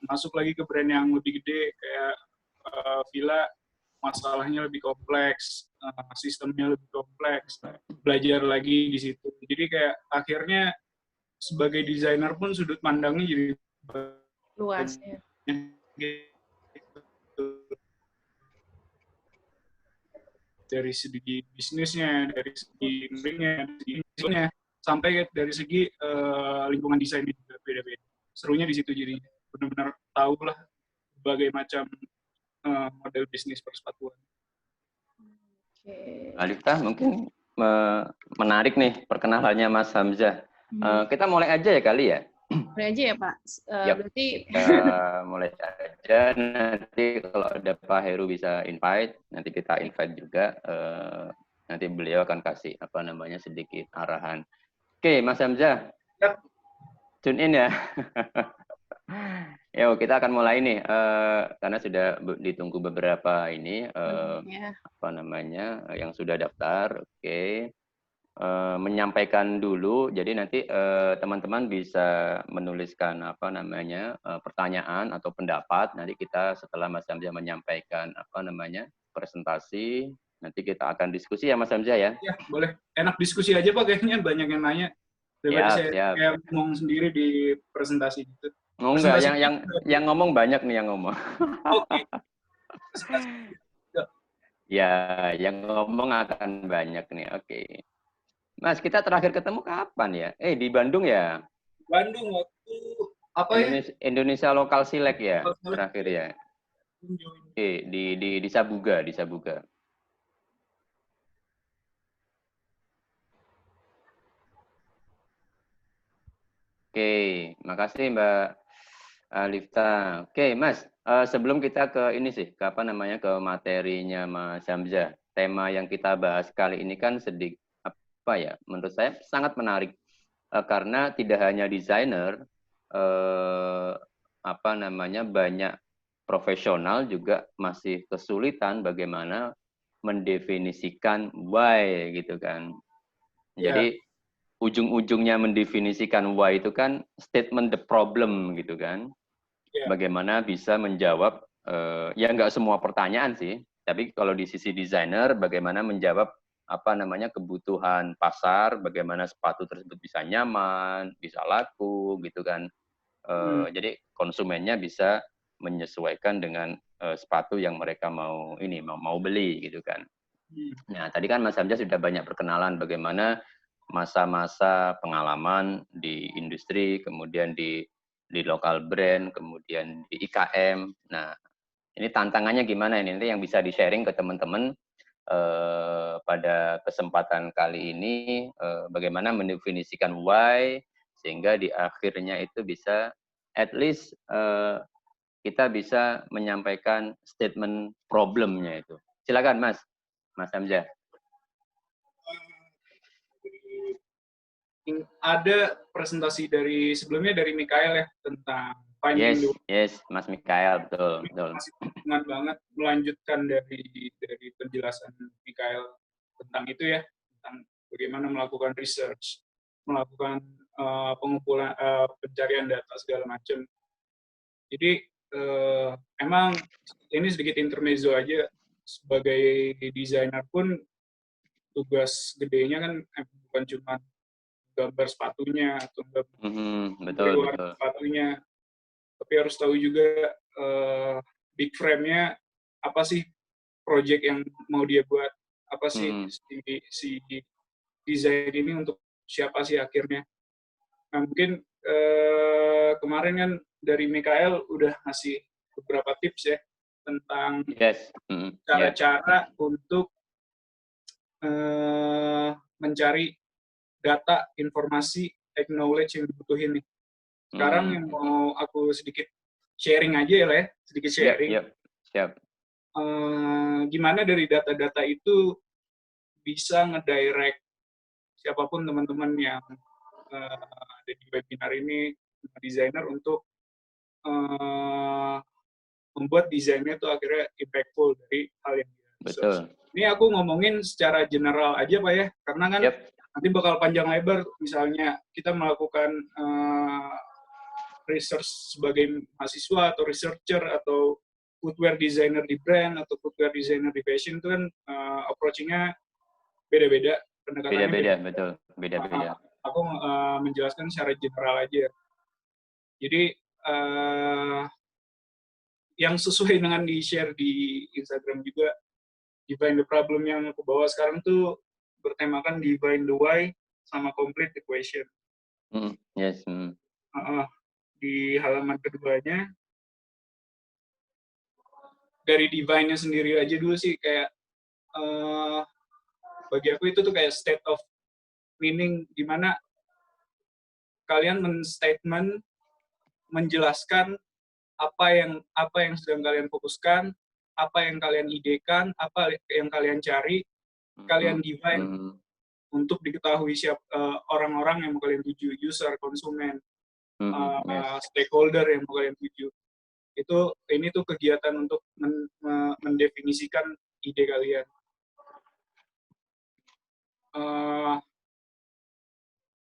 masuk lagi ke brand yang lebih gede kayak Villa, masalahnya lebih kompleks, sistemnya lebih kompleks, belajar lagi di situ. Jadi kayak akhirnya sebagai desainer pun sudut pandangnya jadi luas ya. Dari segi bisnisnya, dari segi marketingnya, dari segi sampai dari segi lingkungan desainnya juga beda-beda. Serunya di situ jadi benar-benar tahu lah berbagai macam model bisnis persepatuan. Alifta mungkin menarik nih perkenalannya Mas Hamzah. Kita mulai aja ya kali ya. Mulai aja ya Pak. Berarti mulai aja, nanti kalau ada Pak Heru bisa invite, nanti kita invite juga. Nanti beliau akan kasih sedikit arahan. Oke, Mas Hamzah. Yep. Tune in ya. Yuk, kita akan mulai nih, karena sudah ditunggu beberapa ini, yang sudah daftar. Oke. Menyampaikan dulu, jadi nanti teman-teman bisa menuliskan pertanyaan atau pendapat. Nanti kita setelah Mas Hamzah menyampaikan presentasi, nanti kita akan diskusi ya Mas Hamzah ya. Ya boleh, enak diskusi aja Pak, kayaknya banyak yang nanya. Daripada saya kayak ngomong sendiri di presentasi gitu. Oh, enggak, yang ngomong banyak nih yang ngomong. Oke. Ya, yang ngomong akan banyak nih. Oke. Mas, kita terakhir ketemu kapan ya? Di Bandung ya? Bandung waktu Indonesia Lokal Select ya, terakhir ya. Di Sabuga, di Sabuga. Oke, makasih Mbak Alifta. Oke, Mas, sebelum kita ke ini sih, ke materinya Mas Hamzah. Tema yang kita bahas kali ini kan sedikit menurut saya sangat menarik karena tidak hanya desainer, banyak profesional juga masih kesulitan bagaimana mendefinisikan why gitu kan. Jadi ujung-ujungnya mendefinisikan why itu kan statement the problem gitu kan. Bagaimana bisa menjawab ya nggak semua pertanyaan sih, tapi kalau di sisi desainer bagaimana menjawab kebutuhan pasar, bagaimana sepatu tersebut bisa nyaman, bisa laku gitu kan. Jadi konsumennya bisa menyesuaikan dengan sepatu yang mereka mau beli gitu kan. Nah, tadi kan Mas Hamzah sudah banyak perkenalan bagaimana masa-masa pengalaman di industri, kemudian di lokal brand, kemudian di IKM. Nah, ini tantangannya gimana ini? Nanti yang bisa di-sharing ke teman-teman pada kesempatan kali ini, bagaimana mendefinisikan why, sehingga di akhirnya itu bisa at least kita bisa menyampaikan statement problemnya itu. Silakan Mas Hamzah. Ada presentasi dari sebelumnya dari Mikael ya tentang finding yes, Mas Mikael, betul. Masih penting banget melanjutkan dari penjelasan Mikael tentang itu ya, tentang bagaimana melakukan research, melakukan pengumpulan pencarian data segala macam. Jadi emang ini sedikit intermezzo aja, sebagai desainer pun tugas gedenya kan bukan cuma gambar sepatunya atau gambar sepatunya, tapi harus tahu juga big frame-nya apa sih, project yang mau dia buat, apa sih si desain ini untuk siapa sih akhirnya. Nah mungkin kemarin kan dari Mikael udah ngasih beberapa tips ya tentang cara-cara untuk mencari data, informasi, acknowledge yang dibutuhin nih. Sekarang yang mau aku sedikit sharing aja ya, sedikit sharing. Siap. Gimana dari data-data itu bisa ngedirect siapapun teman-teman yang ada di webinar ini, desainer, untuk membuat desainnya itu akhirnya impactful dari hal yang dia research. Ini aku ngomongin secara general aja Pak ya, karena kan nanti bakal panjang lebar. Misalnya kita melakukan research sebagai mahasiswa atau researcher atau footwear designer di brand atau footwear designer di fashion itu kan approaching-nya beda-beda, pendekatannya Beda-beda, beda. betul. Beda-beda. Aku menjelaskan secara general aja. Jadi yang sesuai dengan di-share di Instagram juga, Define the Problem yang aku bawa sekarang tuh bertemakan Define the Why sama Complete the Question. Yes. Di halaman keduanya, dari Define-nya sendiri aja dulu sih, kayak bagi aku itu tuh kayak state of meaning, di mana kalian men-statement, menjelaskan apa yang sedang kalian fokuskan, apa yang kalian idekan, apa yang kalian cari, kalian define untuk diketahui orang-orang yang mau kalian tuju, user, konsumen, stakeholder yang mau kalian tuju. Ini tuh kegiatan untuk mendefinisikan ide kalian.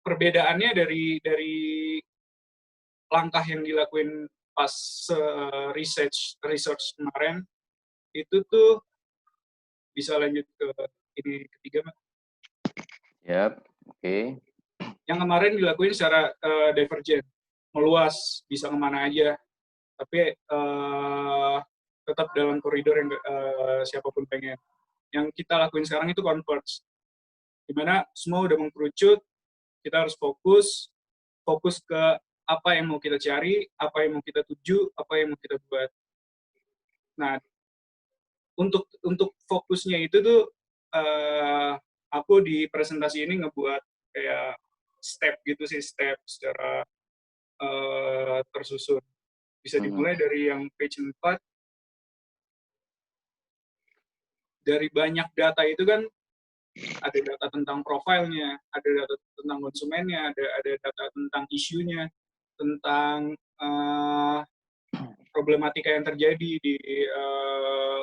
Perbedaannya dari langkah yang dilakuin pas research kemarin, itu tuh bisa lanjut ke ini ketiga, Mas. Yap, oke. Yang kemarin dilakuin secara divergent, meluas, bisa kemana aja, tapi tetap dalam koridor yang siapapun pengen. Yang kita lakuin sekarang itu converge, dimana semua udah mengkerucut, kita harus fokus ke apa yang mau kita cari, apa yang mau kita tuju, apa yang mau kita buat. Nah, untuk fokusnya itu tuh aku di presentasi ini ngebuat kayak step gitu sih, step secara tersusun. Bisa dimulai dari yang page 4. Dari banyak data itu kan, ada data tentang profilnya, ada data tentang konsumennya, ada data tentang isunya, tentang problematika yang terjadi di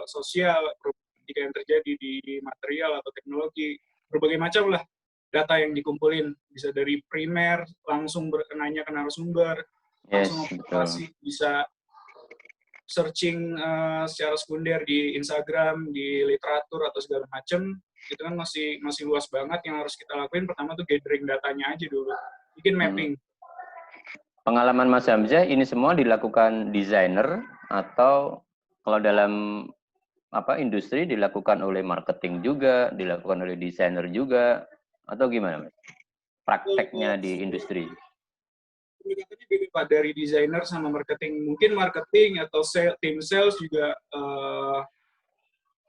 sosial, problematika yang terjadi di material atau teknologi, berbagai macam lah data yang dikumpulin, bisa dari primer, langsung nanya ke narasumber, langsung observasi, bisa searching secara sekunder di Instagram, di literatur atau segala macam. Itu kan masih luas banget. Yang harus kita lakuin pertama tuh gathering datanya aja dulu, bikin mapping. Pengalaman Mas Hamzah, ini semua dilakukan desainer atau kalau dalam industri dilakukan oleh marketing juga, dilakukan oleh desainer juga, atau gimana, Mas? Prakteknya di industri? Pendekatannya beda Pak, dari desainer sama marketing. Mungkin marketing atau tim sales juga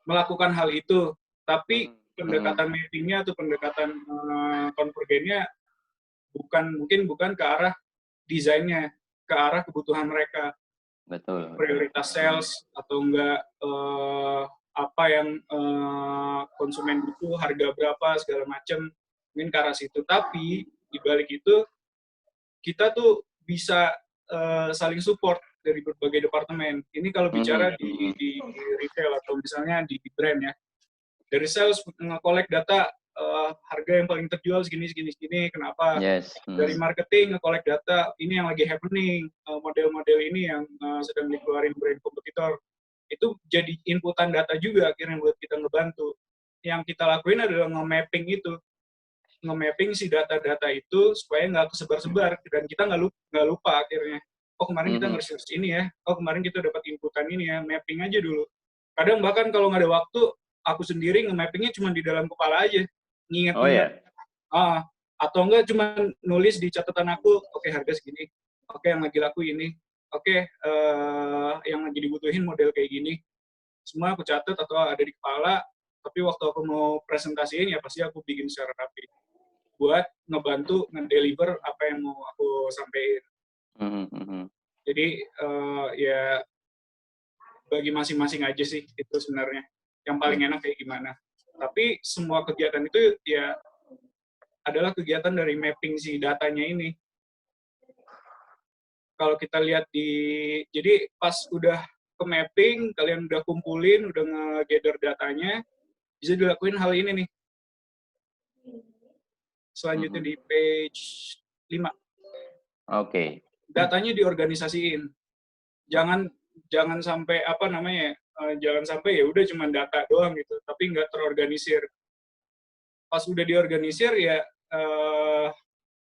melakukan hal itu, tapi pendekatan mappingnya atau pendekatan konvergennya mungkin bukan ke arah desainnya, ke arah kebutuhan mereka. Betul. Prioritas sales atau enggak apa yang konsumen butuh, harga berapa, segala macam, mungkin ke arah situ. Tapi di balik itu kita tuh bisa saling support dari berbagai departemen. Ini kalau bicara di retail atau misalnya di brand ya. Dari sales nge-collect data harga yang paling terjual segini, kenapa? Dari marketing nge-collect data, ini yang lagi happening, model-model ini yang sedang dikeluarin brand kompetitor. Itu jadi inputan data juga akhirnya buat kita ngebantu. Yang kita lakuin adalah nge-mapping itu. Nge-mapping si data-data itu supaya nggak kesebar-sebar, dan kita nggak lupa akhirnya. Oh, kemarin kita nge-research ini ya, oh kemarin kita dapat inputan ini ya, mapping aja dulu. Kadang bahkan kalau nggak ada waktu, aku sendiri nge-mappingnya cuma di dalam kepala aja, nginget-nginget. Atau enggak cuma nulis di catatan aku, oke, harga segini, oke, yang lagi laku ini, oke, yang lagi dibutuhin model kayak gini, semua aku catat atau ada di kepala, tapi waktu aku mau presentasiin ya pasti aku bikin secara rapi, buat ngebantu nge-deliver apa yang mau aku sampaikan. Jadi ya bagi masing-masing aja sih itu sebenarnya yang paling enak kayak gimana. Tapi semua kegiatan itu ya adalah kegiatan dari mapping si datanya ini. Kalau kita lihat jadi pas udah ke mapping, kalian udah kumpulin, udah nge-gather datanya, bisa dilakuin hal ini nih. Selanjutnya di page 5. Oke. datanya diorganisasiin. Jangan sampai jangan sampai ya udah cuma data doang gitu, tapi nggak terorganisir. Pas udah diorganisir ya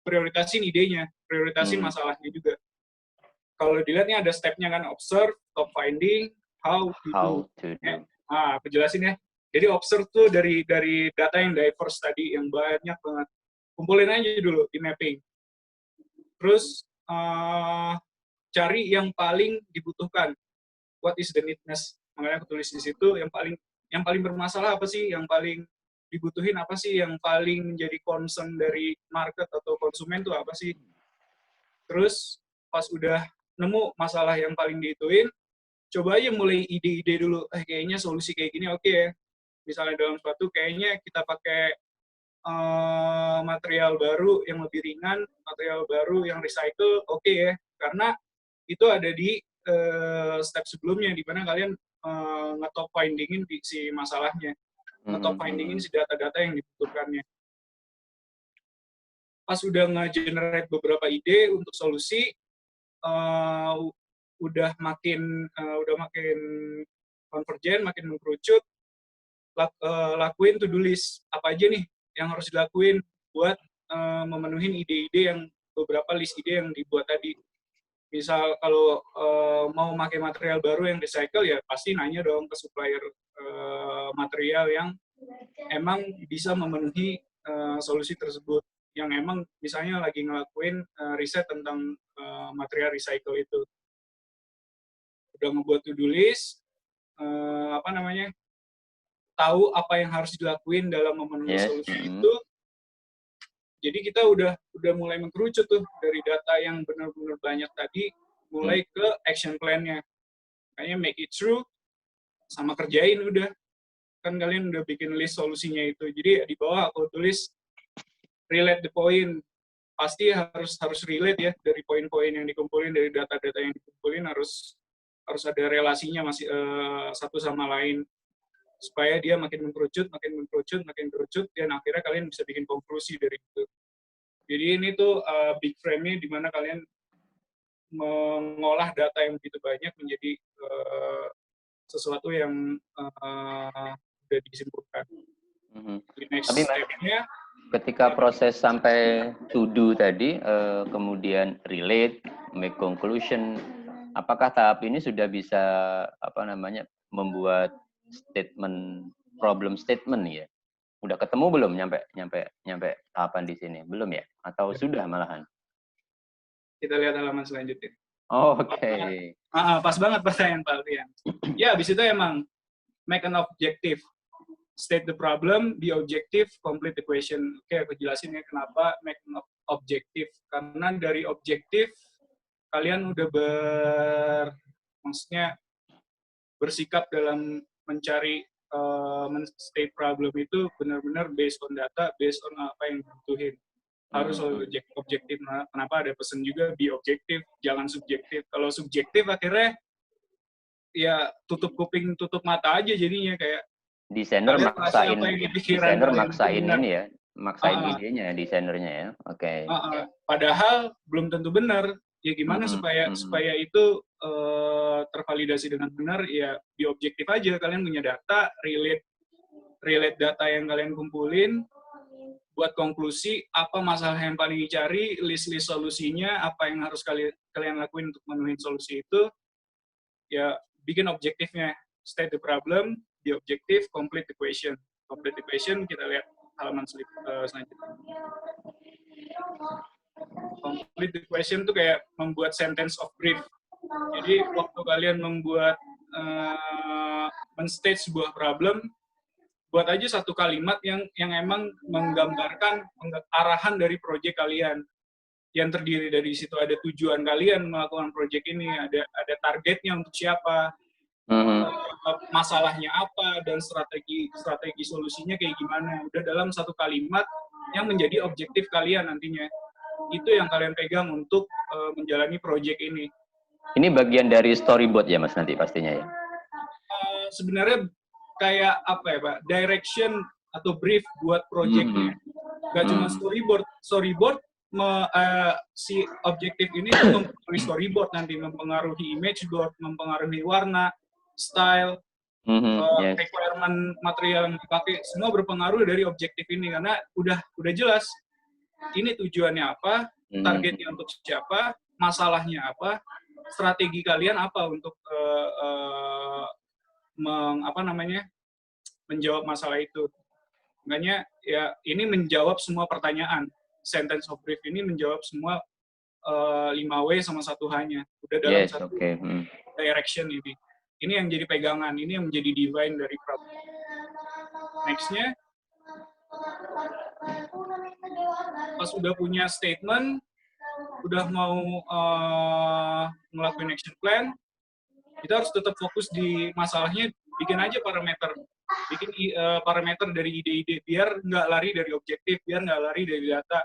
prioritasin idenya, prioritasin masalahnya juga. Kalau dilihat nih ada step-nya kan, observe, top finding, how to do. Aku jelasin ya. Jadi observe tuh dari data yang diverse tadi, yang banyak banget. Kumpulin aja dulu di mapping. Terus cari yang paling dibutuhkan. What is the needness? Makanya aku tulis di situ yang paling bermasalah apa sih, yang paling dibutuhin apa sih, yang paling menjadi concern dari market atau konsumen tuh apa sih. Terus pas udah nemu masalah yang paling diituin, coba aja mulai ide-ide dulu. Kayaknya solusi kayak gini oke ya. Misalnya dalam suatu kayaknya kita pakai material baru yang lebih ringan, material baru yang recycle, oke ya. Karena itu ada di step sebelumnya, di mana kalian nge-top findingin si masalahnya. Nge-top findingin si data-data yang dibutuhkannya. Pas udah nge-generate beberapa ide untuk solusi, udah makin konvergen, makin mengkerucut, lakuin to-do list. Apa aja nih yang harus dilakuin buat memenuhi ide-ide yang beberapa list ide yang dibuat tadi. Misal kalau mau pakai material baru yang recycle, ya pasti nanya dong ke supplier material yang emang bisa memenuhi solusi tersebut. Yang emang misalnya lagi ngelakuin riset tentang material recycle itu. Udah ngebuat to-do list, tahu apa yang harus dilakuin dalam memenuhi solusi itu. Jadi kita udah mulai mengkerucut tuh dari data yang benar-benar banyak tadi, mulai ke action plan-nya. Kayaknya make it through, sama kerjain udah. Kan kalian udah bikin list solusinya itu. Jadi di bawah aku tulis relate the point. Pasti harus relate ya, dari poin-poin yang dikumpulin, dari data-data yang dikumpulin harus ada relasinya masih satu sama lain. Supaya dia makin mengkerucut, dan akhirnya kalian bisa bikin konklusi dari itu. Jadi ini tuh big frame-nya di mana kalian mengolah data yang begitu banyak menjadi sesuatu yang sudah disimpulkan. Tapi ketika proses sampai to do tadi, kemudian relate, make conclusion, apakah tahap ini sudah bisa membuat problem statement ya? Udah ketemu belum nyampe tahapan di sini? Belum ya? Atau sudah malahan? Kita lihat halaman selanjutnya. Oke. Pas banget pertanyaan Pak Rian. Ya, habis itu emang make an objective. State the problem, be objective, complete the question. Oke, aku jelasin ya kenapa make an objective. Karena dari objektif, kalian udah bersikap dalam mencari state problem itu benar-benar based on data, based on apa yang dibutuhin. Harus objektif. Kenapa ada pesan juga be objektif, jangan subjektif. Kalau subjektif akhirnya ya tutup kuping, tutup mata aja jadinya, kayak desainer maksain ini ya, maksain idenya desainernya ya. Oke. Padahal belum tentu benar. Ya gimana supaya itu tervalidasi dengan benar, ya be objektif aja. Kalian punya data, relate data yang kalian kumpulin, buat konklusi apa masalah yang paling dicari, list solusinya, apa yang harus kalian lakuin untuk memenuhi solusi itu, ya bikin objektifnya. State the problem, be objective, complete the question. Complete the question, kita lihat halaman selanjutnya. Complete the question tuh kayak membuat sentence of brief. Jadi waktu kalian membuat men-state sebuah problem, buat aja satu kalimat yang emang menggambarkan arahan dari proyek kalian. Yang terdiri dari situ ada tujuan kalian melakukan proyek ini, ada targetnya untuk siapa, masalahnya apa, dan strategi solusinya kayak gimana. Udah dalam satu kalimat yang menjadi objektif kalian nantinya. Itu yang kalian pegang untuk menjalani proyek ini. Ini bagian dari storyboard ya Mas nanti pastinya ya? Sebenarnya kayak apa ya Pak, direction atau brief buat proyeknya. Gak cuma storyboard si objektif ini tuh mempengaruhi storyboard nanti, mempengaruhi image board, mempengaruhi warna, style, Yes. requirement material yang dipakai, semua berpengaruh dari objektif ini karena udah jelas ini tujuannya apa, targetnya untuk siapa, masalahnya apa, strategi kalian apa untuk menjawab masalah itu. Makanya ya ini menjawab semua pertanyaan. Sentence of brief ini menjawab semua 5W sama 1H-nya. Udah dalam satu direction ini. Ini yang jadi pegangan, ini yang menjadi divine dari problem. Next-nya, pas udah punya statement, udah mau ngelakuin action plan, kita harus tetap fokus di masalahnya, bikin aja parameter. Bikin parameter dari ide-ide, biar nggak lari dari objektif, biar nggak lari dari data,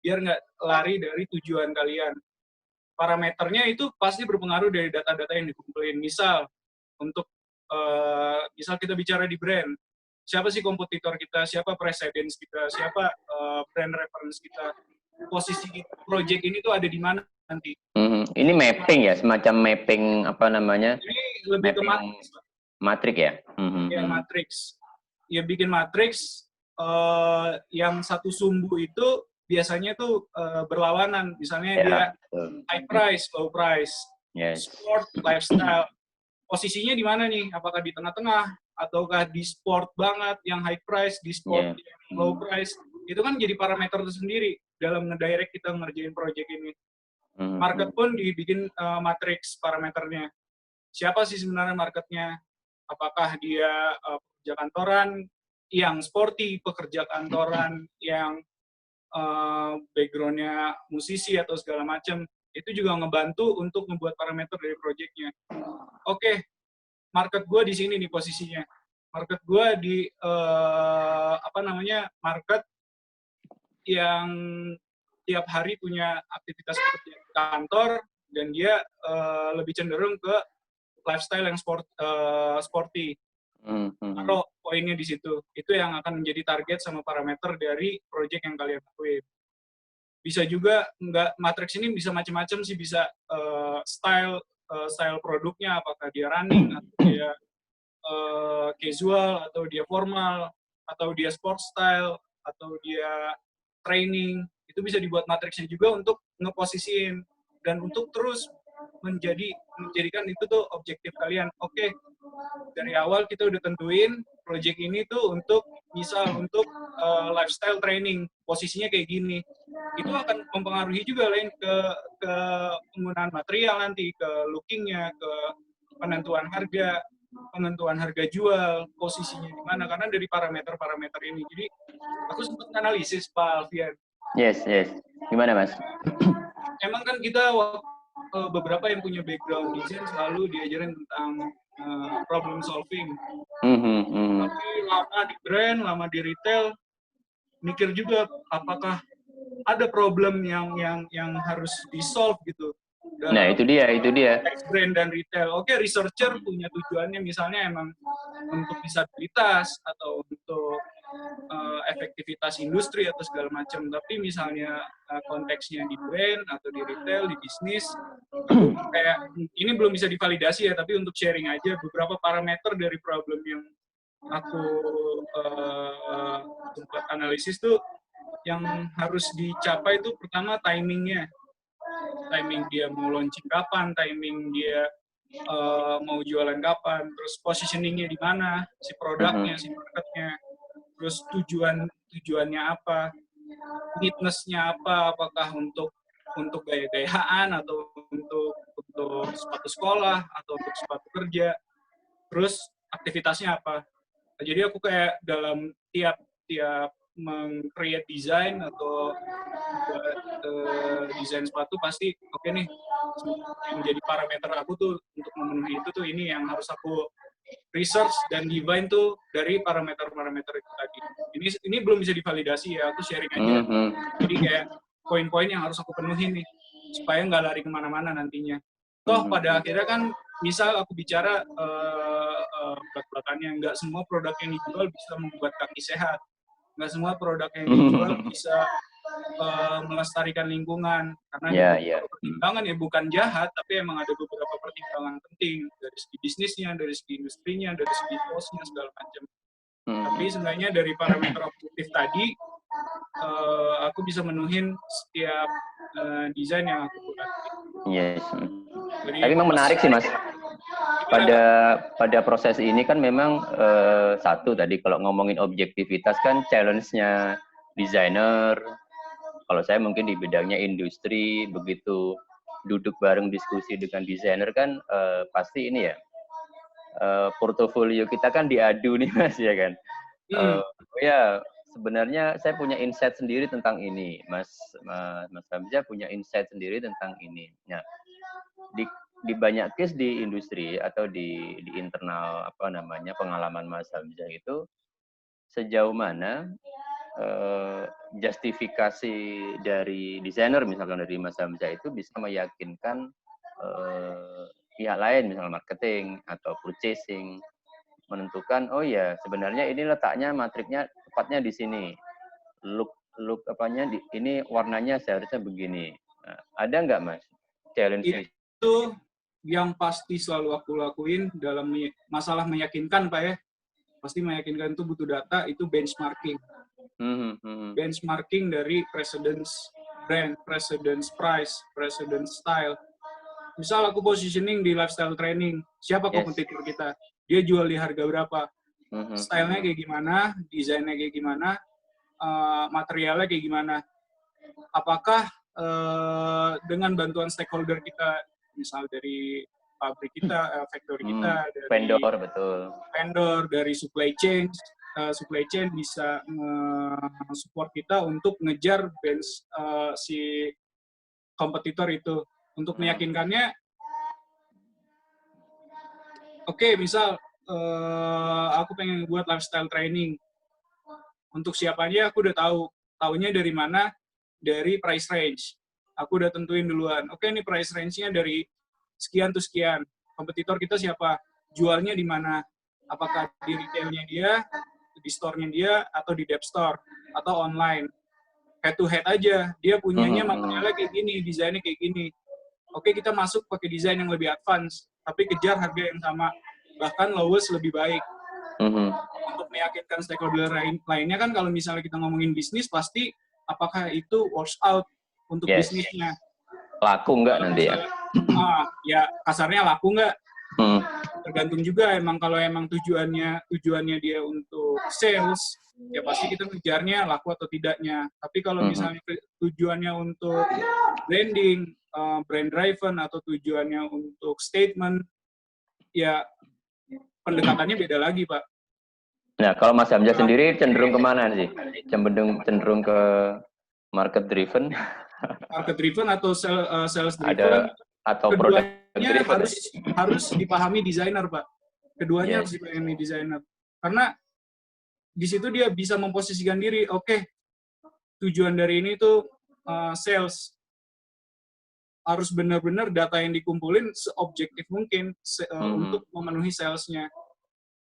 biar nggak lari dari tujuan kalian. Parameternya itu pasti berpengaruh dari data-data yang dikumpulin. Misal, untuk misal kita bicara di brand, siapa sih kompetitor kita, siapa precedence kita, siapa brand reference kita, posisi project ini tuh ada di mana nanti. Ini mapping ya, semacam mapping apa namanya? Ini lebih mapping ke matrix ya? Ya, matrix. Ya, bikin matrix yang satu sumbu itu biasanya tuh berlawanan. Misalnya dia high price, low price, sport, lifestyle. Posisinya di mana nih? Apakah di tengah-tengah? Ataukah di sport banget, yang high price, di sport yang low price? Itu kan jadi parameter tersendiri dalam ngedirect kita ngerjain project ini. Market pun dibikin matrix parameternya. Siapa sih sebenarnya marketnya? Apakah dia pekerja kantoran yang sporty, pekerja kantoran yang background-nya musisi atau segala macam, itu juga ngebantu untuk membuat parameter dari project-nya. Oke, market gue di sini nih posisinya. Market gue di market yang tiap hari punya aktivitas pekerjaan kantor dan dia lebih cenderung ke lifestyle yang sporty. Taruh poinnya di situ. Itu yang akan menjadi target sama parameter dari project yang kalian lakuin. Bisa juga matrix ini bisa macam-macam sih, bisa style produknya, apakah dia running atau dia casual atau dia formal atau dia sport style atau dia training. Itu bisa dibuat matriksnya juga untuk ngeposisiin dan untuk terus menjadikan itu tuh objektif kalian. Oke, dari awal kita udah tentuin project ini tuh untuk untuk lifestyle training, posisinya kayak gini. Itu akan mempengaruhi juga lain ke penggunaan material nanti, ke lookingnya, ke penentuan harga jual, posisinya di mana, karena dari parameter-parameter ini. Jadi aku sempat analisis, Pak Alfian. Yes. Gimana, Mas? Emang kan kita beberapa yang punya background desain selalu diajarin tentang problem solving. Tapi lama di brand, lama di retail, mikir juga apakah ada problem yang harus di-solve gitu. Nah, itu dia. Brand dan retail. Oke, researcher punya tujuannya misalnya emang untuk disabilitas atau untuk efektivitas industri atau segala macam. Tapi misalnya konteksnya di brand atau di retail, di bisnis, kayak ini belum bisa divalidasi ya, tapi untuk sharing aja beberapa parameter dari problem yang aku sempat analisis tuh yang harus dicapai itu pertama timingnya. Timing dia mau launching kapan, timing dia mau jualan kapan, terus positioningnya di mana, si produknya, si marketnya, terus tujuannya apa, needness-nya apa, apakah untuk gaya-gayaan atau untuk sepatu sekolah atau untuk sepatu kerja, terus aktivitasnya apa. Jadi aku kayak dalam tiap meng-create desain atau desain sepatu pasti oke nih, yang jadi parameter aku tuh untuk memenuhi itu tuh ini yang harus aku research dan divine tuh dari parameter-parameter itu tadi. Ini belum bisa divalidasi ya, aku sharing aja. Jadi kayak poin-poin yang harus aku penuhi nih supaya nggak lari kemana-mana nantinya. Toh pada akhirnya kan misal aku bicara belak-belakannya, nggak semua produk yang dijual bisa membuat kaki sehat. Nggak semua produk yang dijual bisa melestarikan lingkungan, karena ada Ya. beberapa pertimbangan ya, bukan jahat, tapi emang ada beberapa pertimbangan penting dari segi bisnisnya, dari segi industrinya, dari segi kosnya segala macam. Tapi sebenarnya dari parameter objektif tadi, aku bisa menuhin setiap desain yang aku buat. Yes. Jadi, Tapi memang menarik sih Mas. Pada proses ini kan memang satu tadi kalau ngomongin objektivitas kan challenge-nya desainer. Kalau saya mungkin di bidangnya industri, begitu duduk bareng diskusi dengan desainer kan pasti ini ya, portofolio kita kan diadu nih Mas ya kan. Ya sebenarnya saya punya insight sendiri tentang ini, Mas Hamzah punya insight sendiri tentang ini. Nah, di banyak case di industri atau di internal pengalaman Mas Hamzah itu sejauh mana justifikasi dari desainer misalkan dari Mas Hamzah itu bisa meyakinkan pihak lain misalnya marketing atau purchasing menentukan oh ya sebenarnya ini letaknya matriknya tepatnya di sini, look ini warnanya seharusnya begini. Nah, ada nggak Mas challenge itu yang pasti selalu aku lakuin dalam masalah meyakinkan Pak ya, pasti meyakinkan itu butuh data, itu benchmarking. Benchmarking dari precedence brand, precedence price, precedence style. Misal aku positioning di lifestyle training, siapa kompetitor kita? Dia jual di harga berapa? Stylenya kayak gimana? Desainnya kayak gimana? Materialnya kayak gimana? Apakah dengan bantuan stakeholder kita, misal dari pabrik kita, factory kita, dari vendor, betul. Vendor, dari supply chain bisa support kita untuk ngejar bench si kompetitor itu. Untuk meyakinkannya, oke, misal aku pengen buat lifestyle training. Untuk siapanya aku udah tahu. Tahunya dari mana? Dari price range. Aku udah tentuin duluan. Oke, ini price range-nya dari sekian tuh sekian. Kompetitor kita siapa? Jualnya di mana? Apakah di retailnya dia, di store-nya dia, atau di dep store, atau online. Head to head aja. Dia punyanya materialnya kayak gini, desainnya kayak gini. Oke, kita masuk pakai desain yang lebih advance, tapi kejar harga yang sama. Bahkan lowest lebih baik. Untuk meyakinkan stakeholder lainnya kan kalau misalnya kita ngomongin bisnis, pasti apakah itu works out untuk bisnisnya. Laku nggak nanti ya? Ya kasarnya laku nggak? Tergantung juga emang kalau emang tujuannya dia untuk sales, ya pasti kita ngejarnya laku atau tidaknya. Tapi kalau misalnya tujuannya untuk branding, brand driven atau tujuannya untuk statement, ya pendekatannya beda lagi, Pak. Nah, kalau Mas Hamzah sendiri cenderung kemana sih? Cenderung ke market driven? Market driven atau sales driven? Atau produk driven? Harus dipahami desainer, Pak. Keduanya harus dipahami desainer. Karena di situ dia bisa memposisikan diri, oke, tujuan dari ini tuh sales. Harus benar-benar data yang dikumpulin seobjektif mungkin untuk memenuhi sales-nya.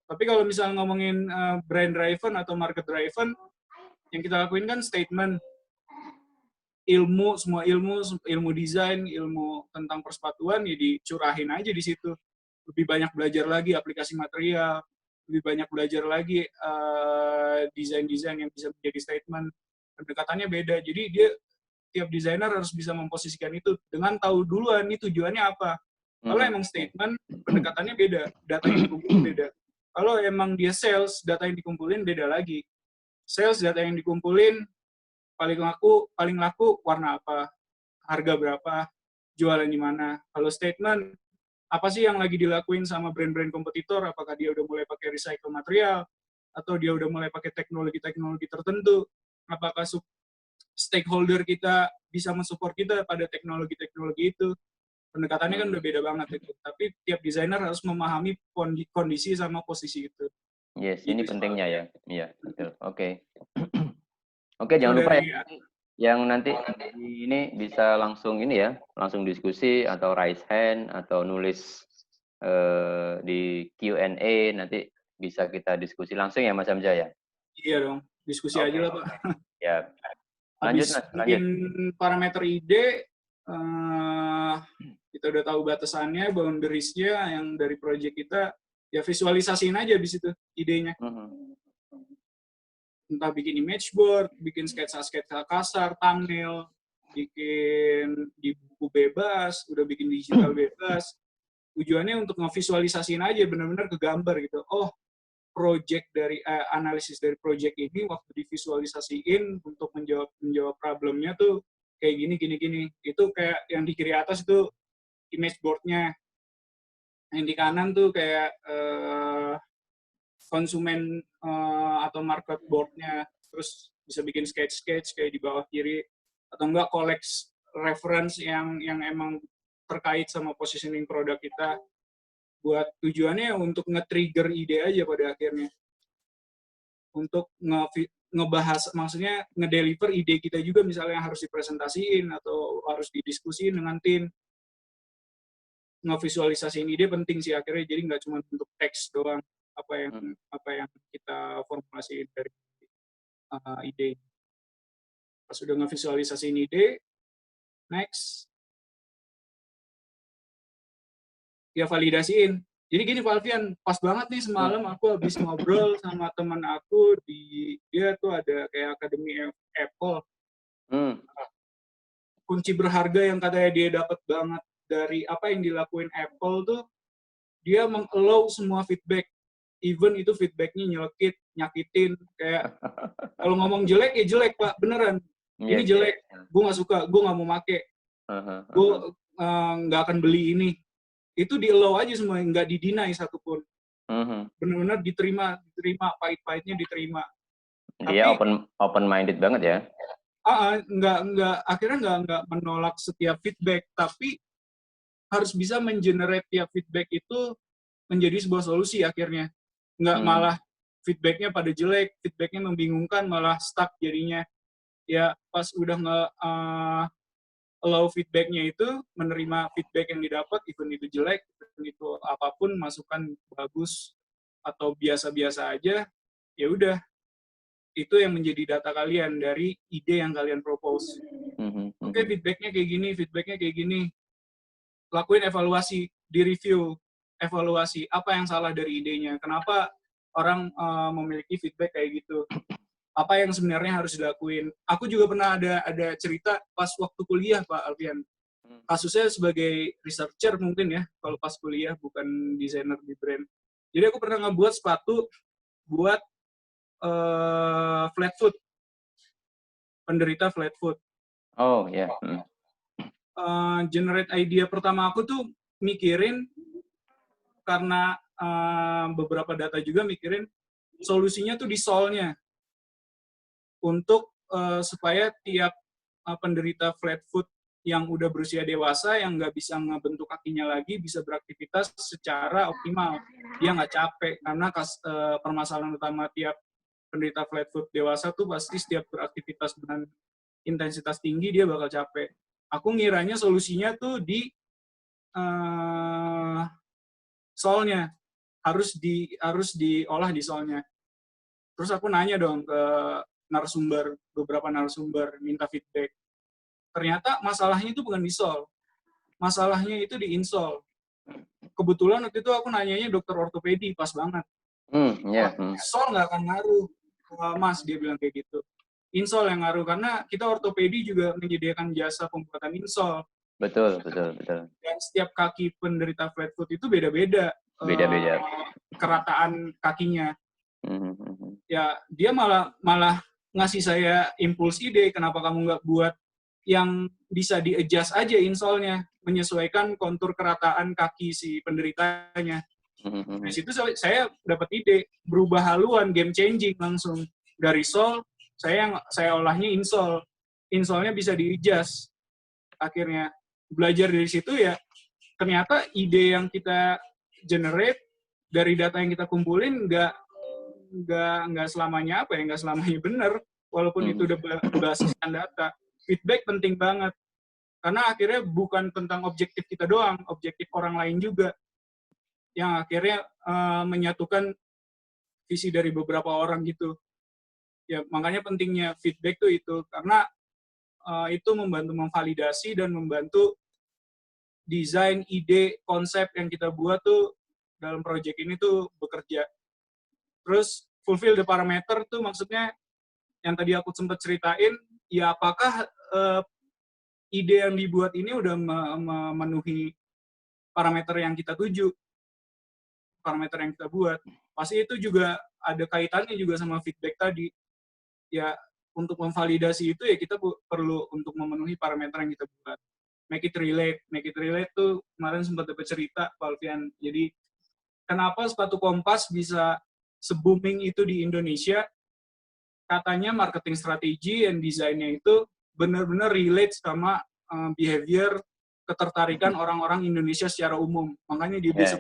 Tapi kalau misalnya ngomongin brand driven atau market driven, yang kita lakuin kan statement, semua ilmu desain, ilmu tentang persepatuan, ya dicurahin aja di situ. Lebih banyak belajar lagi aplikasi material, lebih banyak belajar lagi desain-desain yang bisa menjadi statement. Pendekatannya beda, jadi tiap desainer harus bisa memposisikan itu dengan tahu duluan ini tujuannya apa. Kalau emang statement, pendekatannya beda, data yang dikumpulin beda. Kalau emang dia sales, data yang dikumpulin beda lagi. Sales, data yang dikumpulin, paling laku warna apa, harga berapa, jualan di mana. Kalau statement, apa sih yang lagi dilakuin sama brand-brand kompetitor, apakah dia udah mulai pakai recycle material, atau dia udah mulai pakai teknologi-teknologi tertentu, apakah stakeholder kita bisa mensupport kita pada teknologi-teknologi itu. Pendekatannya kan udah beda banget itu. Tapi tiap desainer harus memahami kondisi sama posisi itu. Yes, ini pentingnya ya. Iya, betul. Oke. Oke, jangan lupa ya. Yang nanti ini bisa langsung langsung diskusi atau raise hand atau nulis di Q&A, nanti bisa kita diskusi langsung ya Mas Hamzah ya? Iya dong, diskusi aja lah Pak. Ya. Habis Mas, bikin parameter ide, kita udah tahu batasannya, boundaries-nya yang dari project kita, ya visualisasiin aja habis itu idenya. Entah bikin image board, bikin sketsa-sketsa kasar, thumbnail, bikin di buku bebas, udah bikin digital bebas. Tujuannya untuk ngevisualisasiin aja, benar-benar kegambar gitu. Oh, project dari analisis dari project ini waktu divisualisasiin untuk menjawab problemnya tuh kayak gini. Itu kayak yang di kiri atas itu image board-nya. Yang di kanan tuh kayak konsumen atau market board-nya. Terus bisa bikin sketch kayak di bawah kiri, atau enggak collect reference yang emang terkait sama positioning produk kita, buat tujuannya untuk nge-trigger ide aja pada akhirnya. Untuk ngebahas, maksudnya ngedeliver ide kita juga, misalnya harus dipresentasiin atau harus didiskusiin dengan tim. Ngevisualisasiin ide penting sih akhirnya, jadi nggak cuma bentuk teks doang apa yang kita formulasiin dari ide. Pas udah ngevisualisasiin ide, next ya validasiin. Jadi gini Pak Alfian, pas banget nih semalam aku habis ngobrol sama teman aku, dia tuh ada kayak Akademi Apple. Kunci berharga yang katanya dia dapat banget dari apa yang dilakuin Apple tuh, dia meng-allow semua feedback. Even itu feedbacknya nyelekit, nyakitin, kayak kalau ngomong jelek ya jelek Pak, beneran. Ini jelek, gue nggak suka, gue nggak mau make, gue nggak akan beli ini. Itu di-allow aja semua, nggak di-deny satupun. Benar-benar diterima, pahit-pahitnya diterima. Dia open-minded banget ya. Akhirnya nggak menolak setiap feedback, tapi harus bisa mengenerate tiap feedback itu menjadi sebuah solusi akhirnya. Nggak malah feedbacknya pada jelek, feedbacknya membingungkan, malah stuck jadinya. Ya pas udah allow feedbacknya itu, menerima feedback yang didapat, even itu jelek, even itu apapun, masukan bagus atau biasa-biasa aja, ya udah, itu yang menjadi data kalian dari ide yang kalian propose. Oke, feedbacknya kayak gini, lakuin evaluasi, di-review, evaluasi apa yang salah dari idenya, kenapa orang memiliki feedback kayak gitu, apa yang sebenarnya harus dilakuin. Aku juga pernah ada cerita pas waktu kuliah Pak Alfian. Kasusnya sebagai researcher mungkin ya, kalau pas kuliah, bukan desainer di brand. Jadi aku pernah ngebuat sepatu buat flat foot, penderita flat foot. Oh ya. Generate idea pertama aku tuh mikirin, karena beberapa data juga mikirin solusinya tuh di sole-nya, untuk supaya tiap penderita flat foot yang udah berusia dewasa, yang nggak bisa ngebentuk kakinya lagi, bisa beraktivitas secara optimal. Dia nggak capek, karena permasalahan utama tiap penderita flat foot dewasa tuh pasti setiap beraktivitas dengan intensitas tinggi dia bakal capek. Aku ngiranya solusinya tuh di sole-nya, harus diolah di sole-nya. Terus aku nanya dong ke beberapa narasumber, minta feedback. Ternyata masalahnya itu bukan di sole, masalahnya itu di insole. Kebetulan waktu itu aku nanyanya dokter ortopedi, pas banget. Sole nggak akan ngaruh, Mas, dia bilang kayak gitu. Insole yang ngaruh, karena kita ortopedi juga menyediakan jasa pembuatan insole. Betul. Dan setiap kaki penderita flat foot itu beda-beda. Kerataan kakinya. Ya, dia malah ngasih saya impuls ide, kenapa kamu nggak buat yang bisa di-adjust aja insole-nya, menyesuaikan kontur kerataan kaki si penderitanya. Dari situ saya dapat ide, berubah haluan, game changing langsung. Dari sole, saya olahnya insole. Insole-nya bisa di-adjust. Akhirnya, belajar dari situ ya, ternyata ide yang kita generate, dari data yang kita kumpulin, nggak selamanya benar, walaupun itu udah basiskan data. Feedback penting banget, karena akhirnya bukan tentang objektif kita doang, objektif orang lain juga, yang akhirnya menyatukan visi dari beberapa orang gitu. Ya makanya pentingnya feedback tuh itu, karena itu membantu memvalidasi dan membantu desain, ide, konsep yang kita buat tuh dalam project ini tuh bekerja. Terus fulfill the parameter tuh maksudnya yang tadi aku sempat ceritain, ya apakah ide yang dibuat ini udah memenuhi parameter yang kita tuju, parameter yang kita buat. Pasti itu juga ada kaitannya juga sama feedback tadi. Ya, untuk memvalidasi itu ya kita perlu untuk memenuhi parameter yang kita buat. Make it relate tuh kemarin sempat dapat cerita Pak Alfian. Jadi kenapa sepatu Kompas bisa se-booming itu di Indonesia? Katanya marketing strategi dan desainnya itu benar-benar relate sama behavior ketertarikan orang-orang Indonesia secara umum. Makanya dia bisa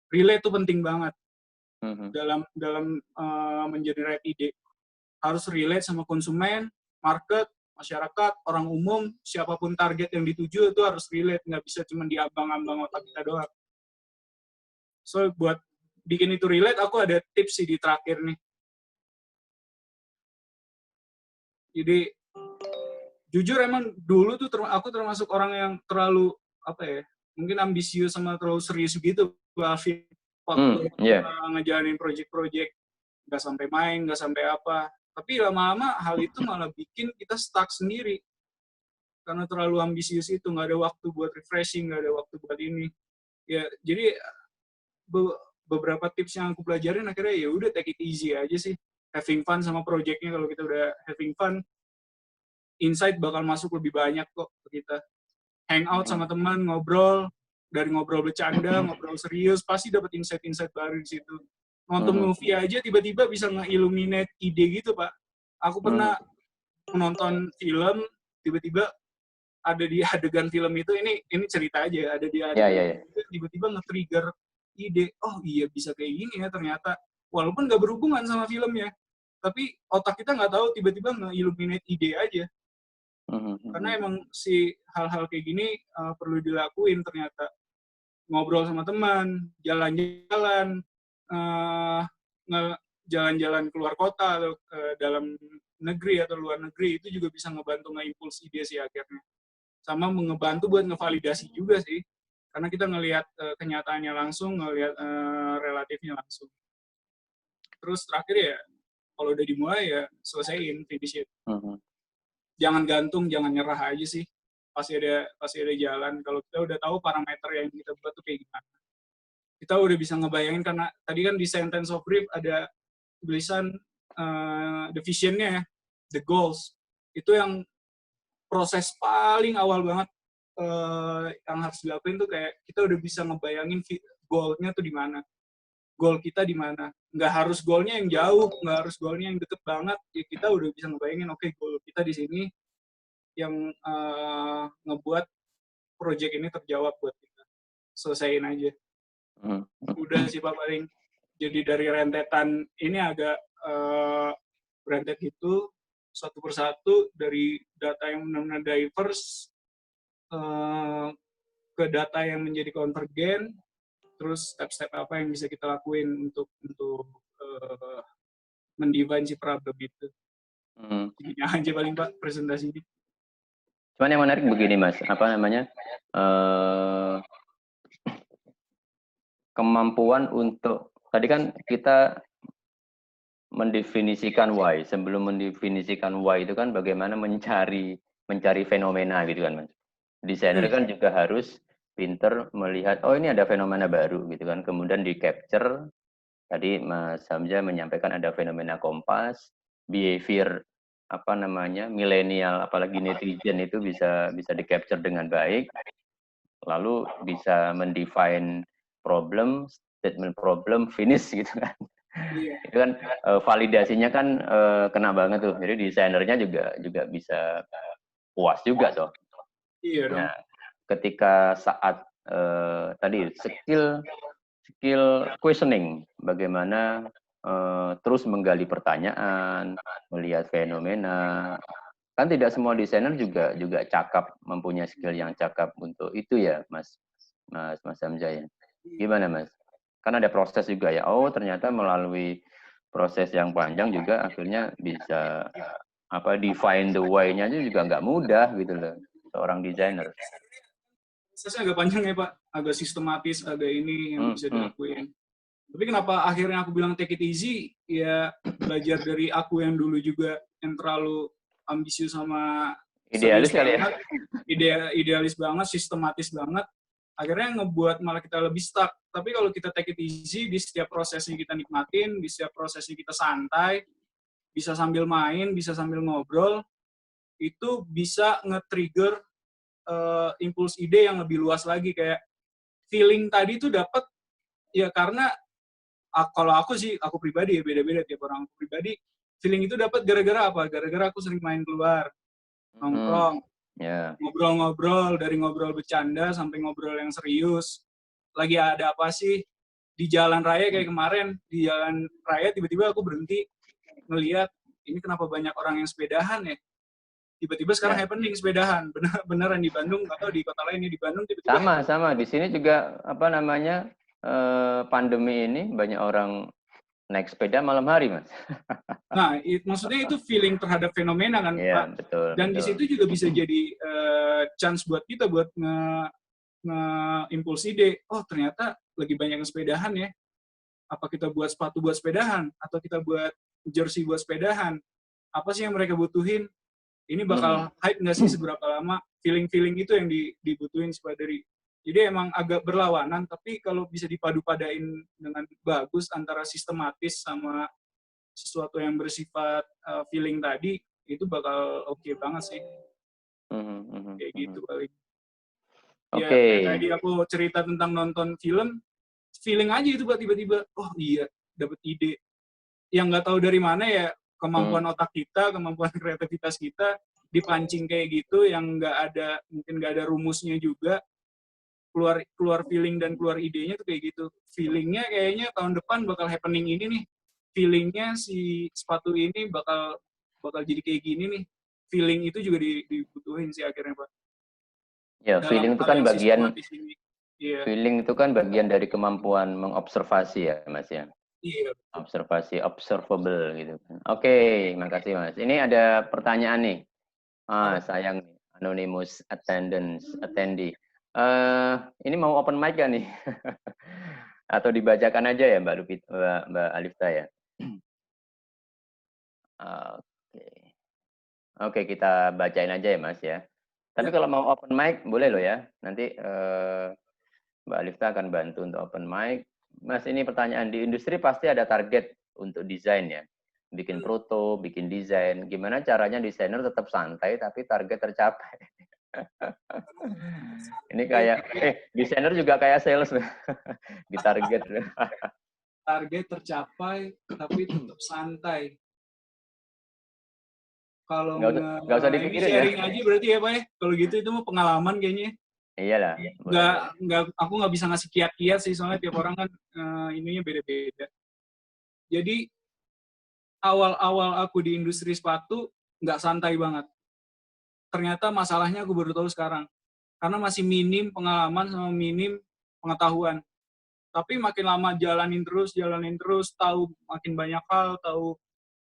relate itu penting banget dalam mengenerate ide. Harus relate sama konsumen, market, masyarakat, orang umum, siapapun target yang dituju itu harus relate, nggak bisa cuma diambang-ambang otak kita doang. So, buat bikin itu relate, aku ada tips sih di terakhir nih. Jadi, jujur emang dulu tuh aku termasuk orang yang terlalu, apa ya, mungkin ambisius sama terlalu serius gitu, waktu ngejalanin project-project, nggak sampai main, nggak sampai apa. Tapi lama-lama hal itu malah bikin kita stuck sendiri. Karena terlalu ambisius itu, nggak ada waktu buat refreshing, nggak ada waktu buat ini. Ya, jadi beberapa tips yang aku pelajarin akhirnya ya udah take it easy aja sih. Having fun sama projectnya, kalau kita udah having fun, insight bakal masuk lebih banyak kok ke kita. Hangout sama teman, ngobrol, dari ngobrol bercanda, ngobrol serius, pasti dapat insight-insight baru di situ. Nonton movie aja tiba-tiba bisa nge-illuminate ide gitu, Pak. Aku pernah menonton film, tiba-tiba ada di adegan film itu, ini cerita aja, ada di adegan itu, tiba-tiba nge-trigger ide, oh iya bisa kayak gini ya ternyata. Walaupun nggak berhubungan sama filmnya, tapi otak kita nggak tahu tiba-tiba nge-illuminate ide aja. Karena emang si hal-hal kayak gini perlu dilakuin ternyata. Ngobrol sama teman, jalan-jalan, jalan-jalan keluar kota atau dalam negeri atau luar negeri, itu juga bisa ngebantu nge-impuls ide sih akhirnya. Sama ngebantu buat ngevalidasi juga sih. Karena kita ngelihat kenyataannya langsung, ngelihat relatifnya langsung. Terus terakhir ya, kalau udah dimulai ya selesaiin, finish it. Jangan gantung, jangan nyerah aja sih. Pasti ada jalan. Kalau kita udah tahu parameter yang kita buat tuh kayak gimana. Kita udah bisa ngebayangin, karena tadi kan di sentence of brief ada tulisan the vision-nya, the goals. Itu yang proses paling awal banget yang harus dilakuin tuh kayak kita udah bisa ngebayangin goal-nya tuh di mana. Goal kita di mana. Nggak harus goal-nya yang jauh, nggak harus goal-nya yang deket banget. Ya kita udah bisa ngebayangin, oke, goal kita di sini yang ngebuat project ini terjawab buat kita. Selesaiin aja. Udah sih Pak paling. Jadi dari rentetan ini agak rentet itu satu persatu, dari data yang benar-benar diverse ke data yang menjadi konvergen, terus step-step apa yang bisa kita lakuin untuk mendefine si problem itu. Ini aja paling Pak presentasinya. Cuman yang menarik begini Mas, apa namanya, kemampuan untuk, tadi kan kita mendefinisikan why. Sebelum mendefinisikan why itu kan bagaimana mencari fenomena gitu kan Mas. Desainer kan juga harus pinter melihat, oh ini ada fenomena baru gitu kan, kemudian di capture. Tadi Mas Hamzah menyampaikan ada fenomena Kompas, behavior apa namanya milenial, apalagi netizen itu bisa di capture dengan baik, lalu bisa mendefine problem, statement problem, finish gitu kan. Itu kan validasinya kan kena banget tuh, jadi desainernya juga bisa puas juga toh. Iya dong. Nah, ketika saat tadi skill questioning, bagaimana terus menggali pertanyaan, melihat fenomena. Kan tidak semua desainer juga cakap, mempunyai skill yang cakap untuk itu ya, Mas Hamzah ya. Gimana Mas? Kan ada proses juga ya. Oh ternyata melalui proses yang panjang juga akhirnya bisa define the why-nya juga nggak mudah gitu loh, seorang desainer. Prosesnya agak panjang ya Pak, agak sistematis, agak ini yang bisa dilakuin. Tapi kenapa akhirnya aku bilang take it easy, ya belajar dari aku yang dulu juga yang terlalu ambisius sama Idealis kali ya? Idealis banget, sistematis banget, akhirnya ngebuat malah kita lebih stuck. Tapi kalau kita take it easy, di setiap prosesnya kita nikmatin, di setiap prosesnya kita santai, bisa sambil main, bisa sambil ngobrol, itu bisa nge-trigger impuls ide yang lebih luas lagi. Kayak feeling tadi tuh dapat ya karena kalau aku sih, aku pribadi ya, beda-beda tiap orang. Aku pribadi, feeling itu dapat gara-gara apa? Gara-gara aku sering main keluar, nongkrong, ngobrol-ngobrol, dari ngobrol bercanda sampai ngobrol yang serius. Lagi ada apa sih? Di jalan raya kayak kemarin, di jalan raya tiba-tiba aku berhenti ngelihat, ini kenapa banyak orang yang sepedahan ya? Tiba-tiba sekarang happening sepedahan. Beneran di Bandung, atau di kota lainnya di Bandung tiba-tiba. Sama. Di sini juga pandemi ini banyak orang naik sepeda malam hari, Mas. Nah, maksudnya itu feeling terhadap fenomena kan, Pak. Betul. Dan di situ juga bisa jadi chance buat kita buat nge-impuls ide. Oh, ternyata lagi banyak yang sepedahan ya. Apa kita buat sepatu buat sepedahan? Atau kita buat jersey buat sepedahan? Apa sih yang mereka butuhin? Ini bakal hype nggak sih seberapa lama? Feeling-feeling itu yang dibutuhin dari. Jadi emang agak berlawanan, tapi kalau bisa dipadu-padain dengan bagus antara sistematis sama sesuatu yang bersifat feeling tadi, itu bakal oke banget sih. Kayak gitu paling. Ya, kayak tadi aku cerita tentang nonton film, feeling aja itu buat tiba-tiba, oh iya, dapet ide. Yang nggak tahu dari mana ya, kemampuan otak kita, kemampuan kreativitas kita dipancing kayak gitu, yang mungkin nggak ada rumusnya juga, keluar feeling dan keluar idenya tuh kayak gitu. Feelingnya kayaknya tahun depan bakal happening ini nih. Feelingnya si sepatu ini bakal jadi kayak gini nih. Feeling itu juga dibutuhin sih akhirnya, Pak. Ya, feeling itu kan bagian feeling itu kan bagian dari kemampuan mengobservasi ya, Mas ya. Iya. Observasi, observable gitu kan. Oke, makasih Mas. Ini ada pertanyaan nih. Sayang nih, anonymous attendee. Ini mau open mic kan nih? Atau dibacakan aja ya Mbak Alifta ya? Oke, kita bacain aja ya Mas ya. Tapi kalau mau open mic boleh loh ya. Nanti Mbak Alifta akan bantu untuk open mic. Mas, ini pertanyaan, di industri pasti ada target untuk desain ya. Bikin proto, bikin desain. Gimana caranya desainer tetap santai tapi target tercapai? Ini kayak, desainer juga kayak sales. Di target. Target tercapai tapi tetap santai. Kalau nggak usah dipikirin sharing aja berarti ya Pak ya. Kalau gitu itu mah pengalaman kayaknya. Iyalah. Aku nggak bisa ngasih kiat-kiat sih, soalnya tiap orang kan ininya beda-beda. Jadi awal-awal aku di industri sepatu nggak santai banget. Ternyata masalahnya aku baru tahu sekarang. Karena masih minim pengalaman sama minim pengetahuan. Tapi makin lama jalanin terus, tahu makin banyak hal,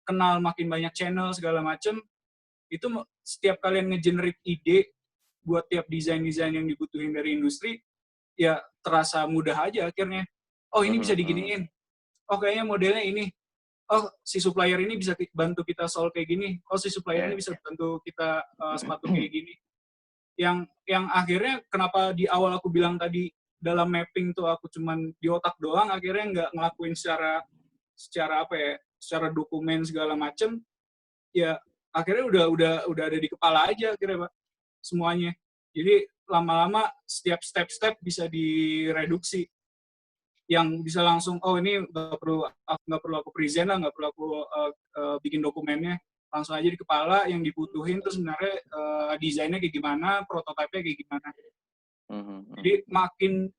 kenal makin banyak channel segala macem, itu setiap kalian nge-generate ide buat tiap desain-desain yang dibutuhin dari industri, ya terasa mudah aja akhirnya. Oh, ini bisa diginiin. Oh, kayaknya modelnya ini. Oh, si supplier ini bisa bantu kita solve kayak gini. Oh, si supplier ini bisa bantu kita sepatu kayak gini. Yang akhirnya kenapa di awal aku bilang tadi dalam mapping tuh aku cuman di otak doang, akhirnya nggak ngelakuin secara apa ya, secara dokumen segala macem. Ya akhirnya udah ada di kepala aja akhirnya Pak, semuanya. Jadi lama-lama setiap step-step bisa direduksi. Yang bisa langsung, oh ini nggak perlu aku present lah, nggak perlu aku bikin dokumennya, langsung aja di kepala. Yang dibutuhin tuh sebenarnya desainnya kayak gimana, prototipenya kayak gimana. Jadi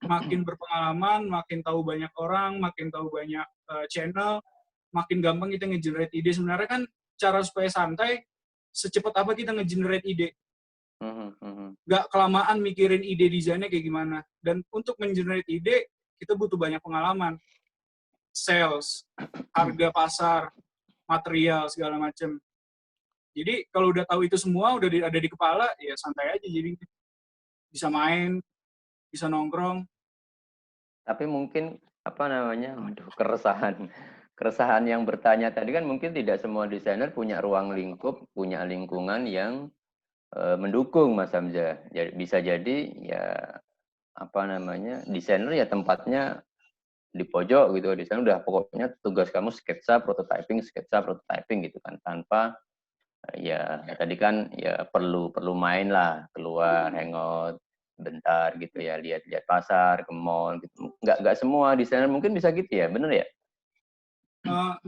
makin berpengalaman, makin tahu banyak orang, makin tahu banyak channel, makin gampang kita nge-generate ide. Sebenarnya kan cara supaya santai, secepat apa kita nge-generate ide. Nggak kelamaan mikirin ide desainnya kayak gimana. Dan untuk men-generate ide, kita butuh banyak pengalaman. Sales, harga pasar, material, segala macam. Jadi kalau udah tahu itu semua, udah ada di kepala, ya santai aja. Jadi bisa main, bisa nongkrong. Tapi mungkin apa namanya, waduh, keresahan yang bertanya tadi kan mungkin tidak semua desainer punya ruang lingkup, punya lingkungan yang mendukung Mas Hamzah. Jadi bisa jadi ya apa namanya, desainer ya tempatnya di pojok gitu. Di sana udah pokoknya tugas kamu sketsa prototyping gitu kan, tanpa ya tadi kan ya perlu main lah, keluar hangout bentar gitu ya, lihat-lihat pasar, ke mall gitu. Nggak semua desainer mungkin bisa gitu ya, bener ya?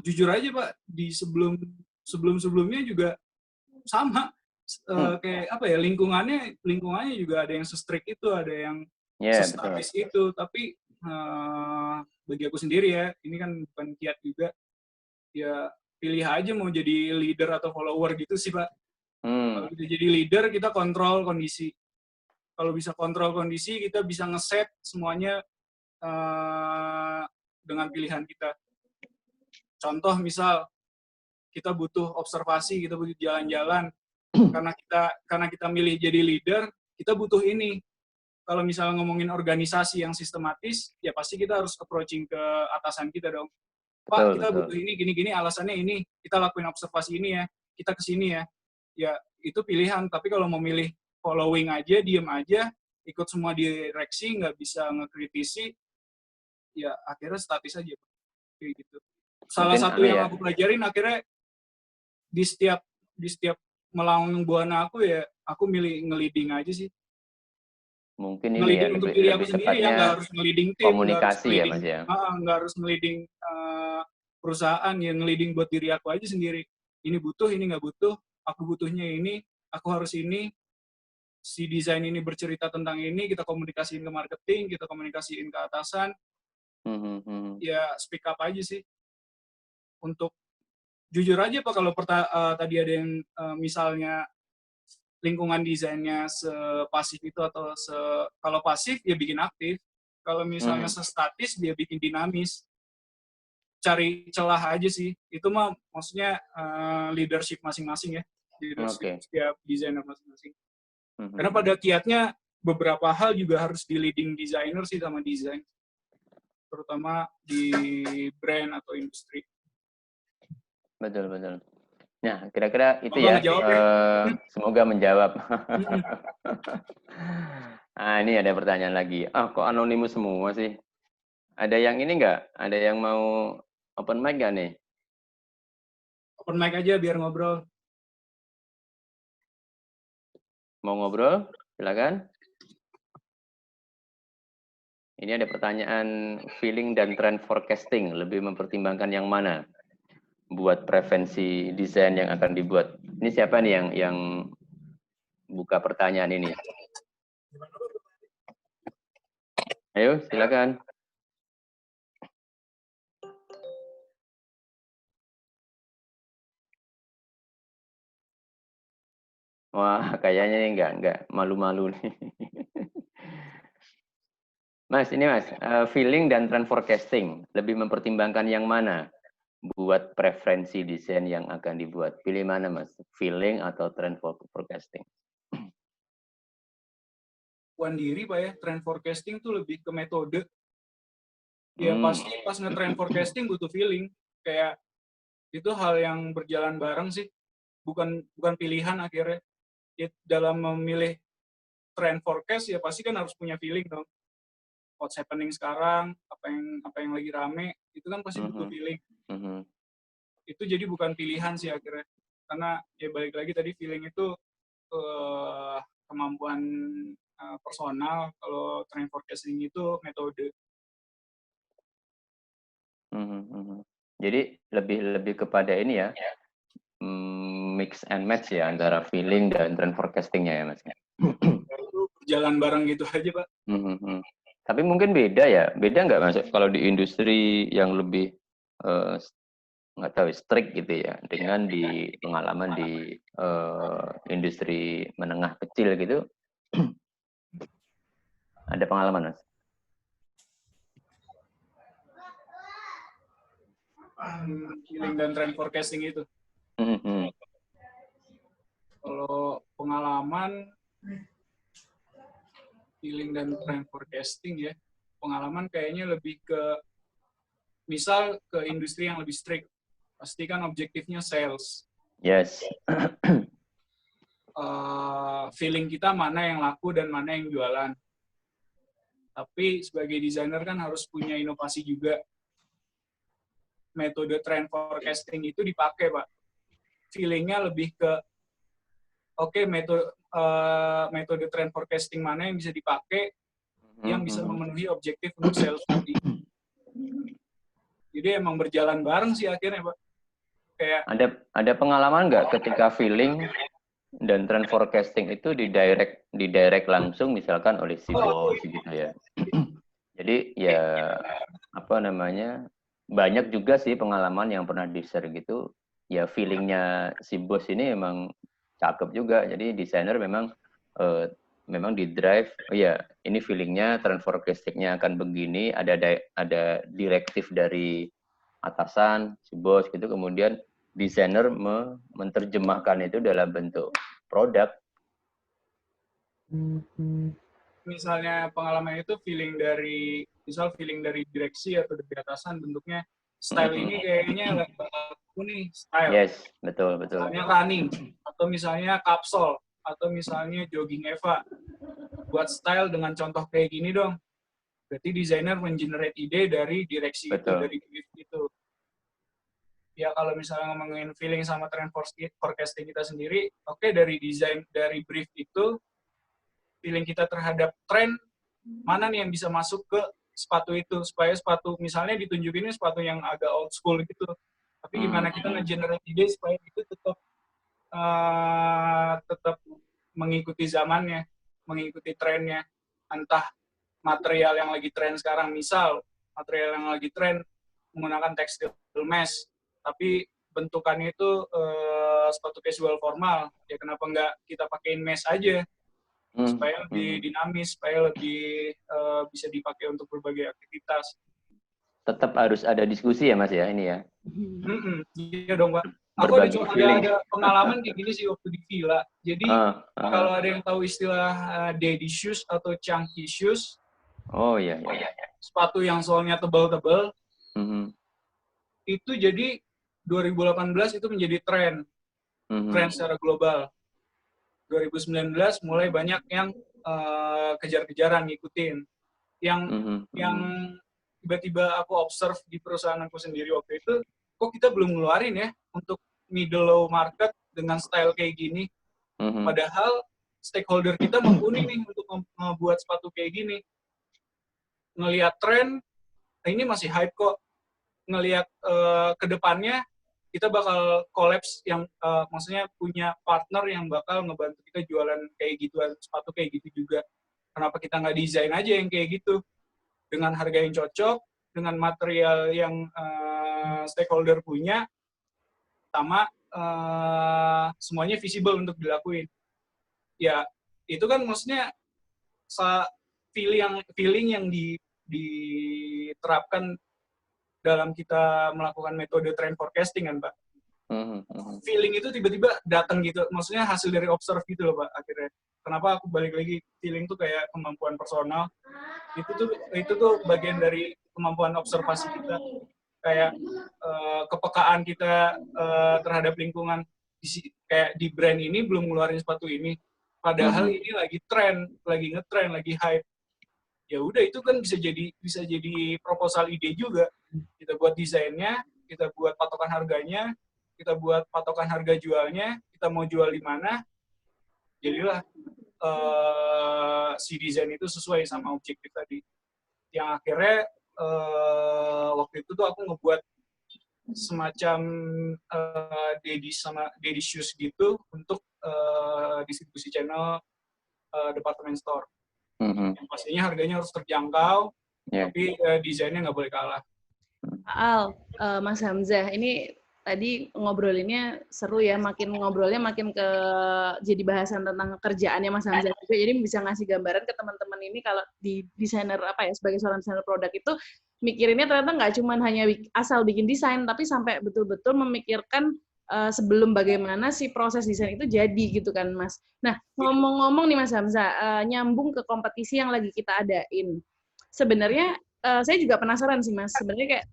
Jujur aja Pak, di sebelumnya juga sama. Kayak apa ya, lingkungannya juga ada yang se-strict itu, ada yang Ya, betul. se-statis itu. Tapi bagi aku sendiri ya, ini kan bukan kiat juga, ya pilih aja mau jadi leader atau follower gitu sih Pak. Kalau kita jadi leader, kita kontrol kondisi. Kalau bisa kontrol kondisi, kita bisa ngeset semuanya dengan pilihan kita. Contoh misal, kita butuh observasi, kita butuh jalan-jalan, karena kita milih jadi leader, kita butuh ini. Kalau misalnya ngomongin organisasi yang sistematis, ya pasti kita harus approaching ke atasan kita dong. Pak, kita butuh ini, gini-gini, alasannya ini, kita lakuin observasi ini ya, kita kesini ya. Ya, itu pilihan. Tapi kalau mau milih following aja, diem aja, ikut semua direksi, nggak bisa ngekritisi, ya akhirnya statis aja. Kayak gitu. Salah Mungkin satu yang aku pelajarin akhirnya di setiap melawan buana aku ya, aku milih nge-leading aja sih. mungkin ini ya Nge-leading untuk diri aku lebih sendiri ya, nggak tepatnya harus nge-leading tim, komunikasi ya Mas ya. nggak harus nge-leading perusahaan, ya nge-leading buat diri aku aja sendiri. Ini butuh, ini nggak butuh, aku butuhnya ini, aku harus ini, si desain ini bercerita tentang ini, kita komunikasiin ke marketing, kita komunikasiin ke atasan, ya speak up aja sih. Untuk jujur aja Pak, kalau tadi ada yang misalnya lingkungan desainnya sepasif itu atau kalau pasif ya bikin aktif, kalau misalnya sestatis dia bikin dinamis. Cari celah aja sih, itu mah maksudnya leadership masing-masing ya, leadership setiap desainer masing-masing. Karena pada kiatnya beberapa hal juga harus di leading designer sih sama desain, terutama di brand atau industri. Betul. Nah, kira-kira itu Semoga ya. ngejawab ya. Semoga menjawab. Nah, ini ada pertanyaan lagi. Kok anonimus semua sih? Ada yang ini nggak? Ada yang mau open mic nggak nih? Open mic aja biar ngobrol. Mau ngobrol? Silakan. Ini ada pertanyaan, feeling dan trend forecasting lebih mempertimbangkan yang mana buat preferensi desain yang akan dibuat? Ini siapa nih yang buka pertanyaan ini? Ayo, silakan. Wah, kayaknya enggak malu-malu nih. Mas, ini Mas, feeling dan trend forecasting lebih mempertimbangkan yang mana buat preferensi desain yang akan dibuat? Pilih mana Mas, feeling atau trend forecasting? Puan diri Pak ya, trend forecasting tuh lebih ke metode. Ya pasti pas nge-trend forecasting butuh feeling, kayak itu hal yang berjalan bareng sih, bukan pilihan akhirnya. Ya, dalam memilih trend forecast ya pasti kan harus punya feeling dong. What's happening sekarang, apa yang lagi rame, itu kan pasti butuh feeling. Itu jadi bukan pilihan sih akhirnya. Karena ya balik lagi tadi, feeling itu kemampuan personal, kalau trend forecasting itu metode. Jadi lebih kepada ini ya, mix and match ya antara feeling dan trend forecastingnya ya Mas. Itu berjalan bareng gitu aja Pak. Tapi mungkin beda ya, beda nggak Mas kalau di industri yang lebih nggak tahu strict gitu ya, dengan di pengalaman di industri menengah kecil gitu. Ada pengalaman Mas? Feeling dan trend forecasting itu. pengalaman, feeling dan trend forecasting ya. Pengalaman kayaknya lebih ke, misal ke industri yang lebih strict, pasti kan objektifnya sales. Yes. Feeling kita mana yang laku dan mana yang jualan. Tapi sebagai desainer kan harus punya inovasi juga. Metode trend forecasting itu dipakai, Pak. Feelingnya lebih ke, oke, metode trend forecasting mana yang bisa dipakai, yang bisa memenuhi objektif untuk sales tadi. Jadi emang berjalan bareng sih akhirnya, Pak. Kayak Ada pengalaman nggak ketika feeling dan trend forecasting itu di direct langsung misalkan oleh si bos gitu ya. Jadi ya apa namanya, banyak juga sih pengalaman yang pernah di-share gitu. Ya feelingnya si bos ini memang cakep juga. Jadi desainer memang di drive, oh ya ini feelingnya trend forecastingnya akan begini, ada direktif dari atasan si bos gitu, kemudian desainer menerjemahkan itu dalam bentuk produk. misalnya pengalaman itu feeling dari direksi atau dari atasan, bentuknya style ini kayaknya aku nih style. Yes, betul. Misalnya running, atau misalnya kapsul, atau misalnya jogging Eva. Buat style dengan contoh kayak gini dong. Berarti desainer mengenerate ide dari direksi itu, dari brief itu. Ya kalau misalnya ngomongin feeling sama trend forecasting kita sendiri, oke, dari desain, dari brief itu, feeling kita terhadap tren, mana nih yang bisa masuk ke sepatu itu, supaya sepatu, misalnya ditunjukin sepatu yang agak old school gitu, tapi gimana kita nge-generate ide supaya itu tetap mengikuti zamannya, mengikuti trennya, entah material yang lagi tren sekarang, misal material yang lagi tren menggunakan tekstil mesh, tapi bentukannya itu sepatu casual formal, ya kenapa nggak kita pakein mesh aja, supaya lebih dinamis, supaya lebih bisa dipakai untuk berbagai aktivitas. Tetap harus ada diskusi ya Mas ya ini ya. Iya dong Pak. Aku ada pengalaman kayak gini sih waktu di villa. Jadi kalau ada yang tahu istilah daddy shoes atau chunky shoes. Oh iya. Sepatu yang soalnya tebal-tebal. Itu jadi 2018 itu menjadi tren. Tren secara global. 2019 mulai banyak yang kejar-kejaran ngikutin. Yang tiba-tiba aku observe di perusahaan aku sendiri waktu itu, kok kita belum ngeluarin ya untuk middle low market dengan style kayak gini. Padahal stakeholder kita mumpuni nih untuk membuat sepatu kayak gini. Ngelihat tren, ini masih hype kok. Ngelihat ke depannya, kita bakal collapse yang maksudnya punya partner yang bakal ngebantu kita jualan kayak gituan, sepatu kayak gitu juga. Kenapa kita nggak desain aja yang kayak gitu? Dengan harga yang cocok, dengan material yang stakeholder punya, sama semuanya visible untuk dilakuin. Ya, itu kan maksudnya feeling yang diterapkan dalam kita melakukan metode trend forecasting kan, Pak. Feeling itu tiba-tiba datang gitu, maksudnya hasil dari observe gitu loh, Pak, akhirnya. Kenapa aku balik lagi, feeling tuh kayak kemampuan personal. Itu tuh bagian dari kemampuan observasi kita, kayak kepekaan kita terhadap lingkungan. Kayak di brand ini belum ngeluarin sepatu ini, padahal ini lagi tren, lagi ngetren, lagi hype. Ya udah, itu kan bisa jadi proposal ide juga. Kita buat desainnya, kita buat patokan harganya, kita buat patokan harga jualnya, kita mau jual di mana, jadilah si desain itu sesuai sama objektif tadi. Yang akhirnya waktu itu tuh aku ngebuat semacam daddy shoes gitu untuk distribusi channel department store. Yang pastinya harganya harus terjangkau, tapi desainnya nggak boleh kalah. Al, Mas Hamzah, ini tadi ngobrolinnya seru ya, makin ngobrolnya makin ke jadi bahasan tentang kerjaannya Mas Hamzah juga, jadi bisa ngasih gambaran ke teman-teman ini kalau di desainer sebagai seorang desainer produk itu mikirinnya ternyata nggak cuma hanya asal bikin desain, tapi sampai betul-betul memikirkan sebelum bagaimana si proses desain itu jadi gitu kan Mas. Nah, ngomong-ngomong nih Mas Hamzah, nyambung ke kompetisi yang lagi kita adain. Sebenarnya saya juga penasaran sih Mas. Sebenarnya kayak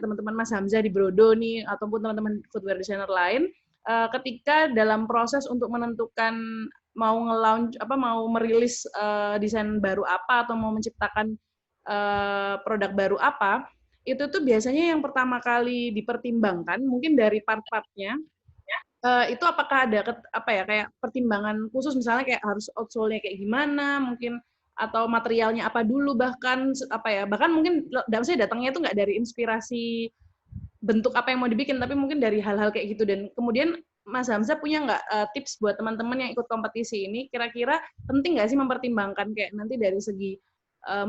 teman-teman Mas Hamzah di Brodo nih ataupun teman-teman footwear designer lain ketika dalam proses untuk menentukan mau mau merilis desain baru apa atau mau menciptakan produk baru apa, itu tuh biasanya yang pertama kali dipertimbangkan mungkin dari part-partnya itu apakah ada kayak pertimbangan khusus misalnya kayak harus outsole-nya kayak gimana mungkin atau materialnya apa dulu bahkan bahkan mungkin saya datangnya itu nggak dari inspirasi bentuk apa yang mau dibikin tapi mungkin dari hal-hal kayak gitu. Dan kemudian Mas Hamzah punya nggak tips buat teman-teman yang ikut kompetisi ini kira-kira penting nggak sih mempertimbangkan kayak nanti dari segi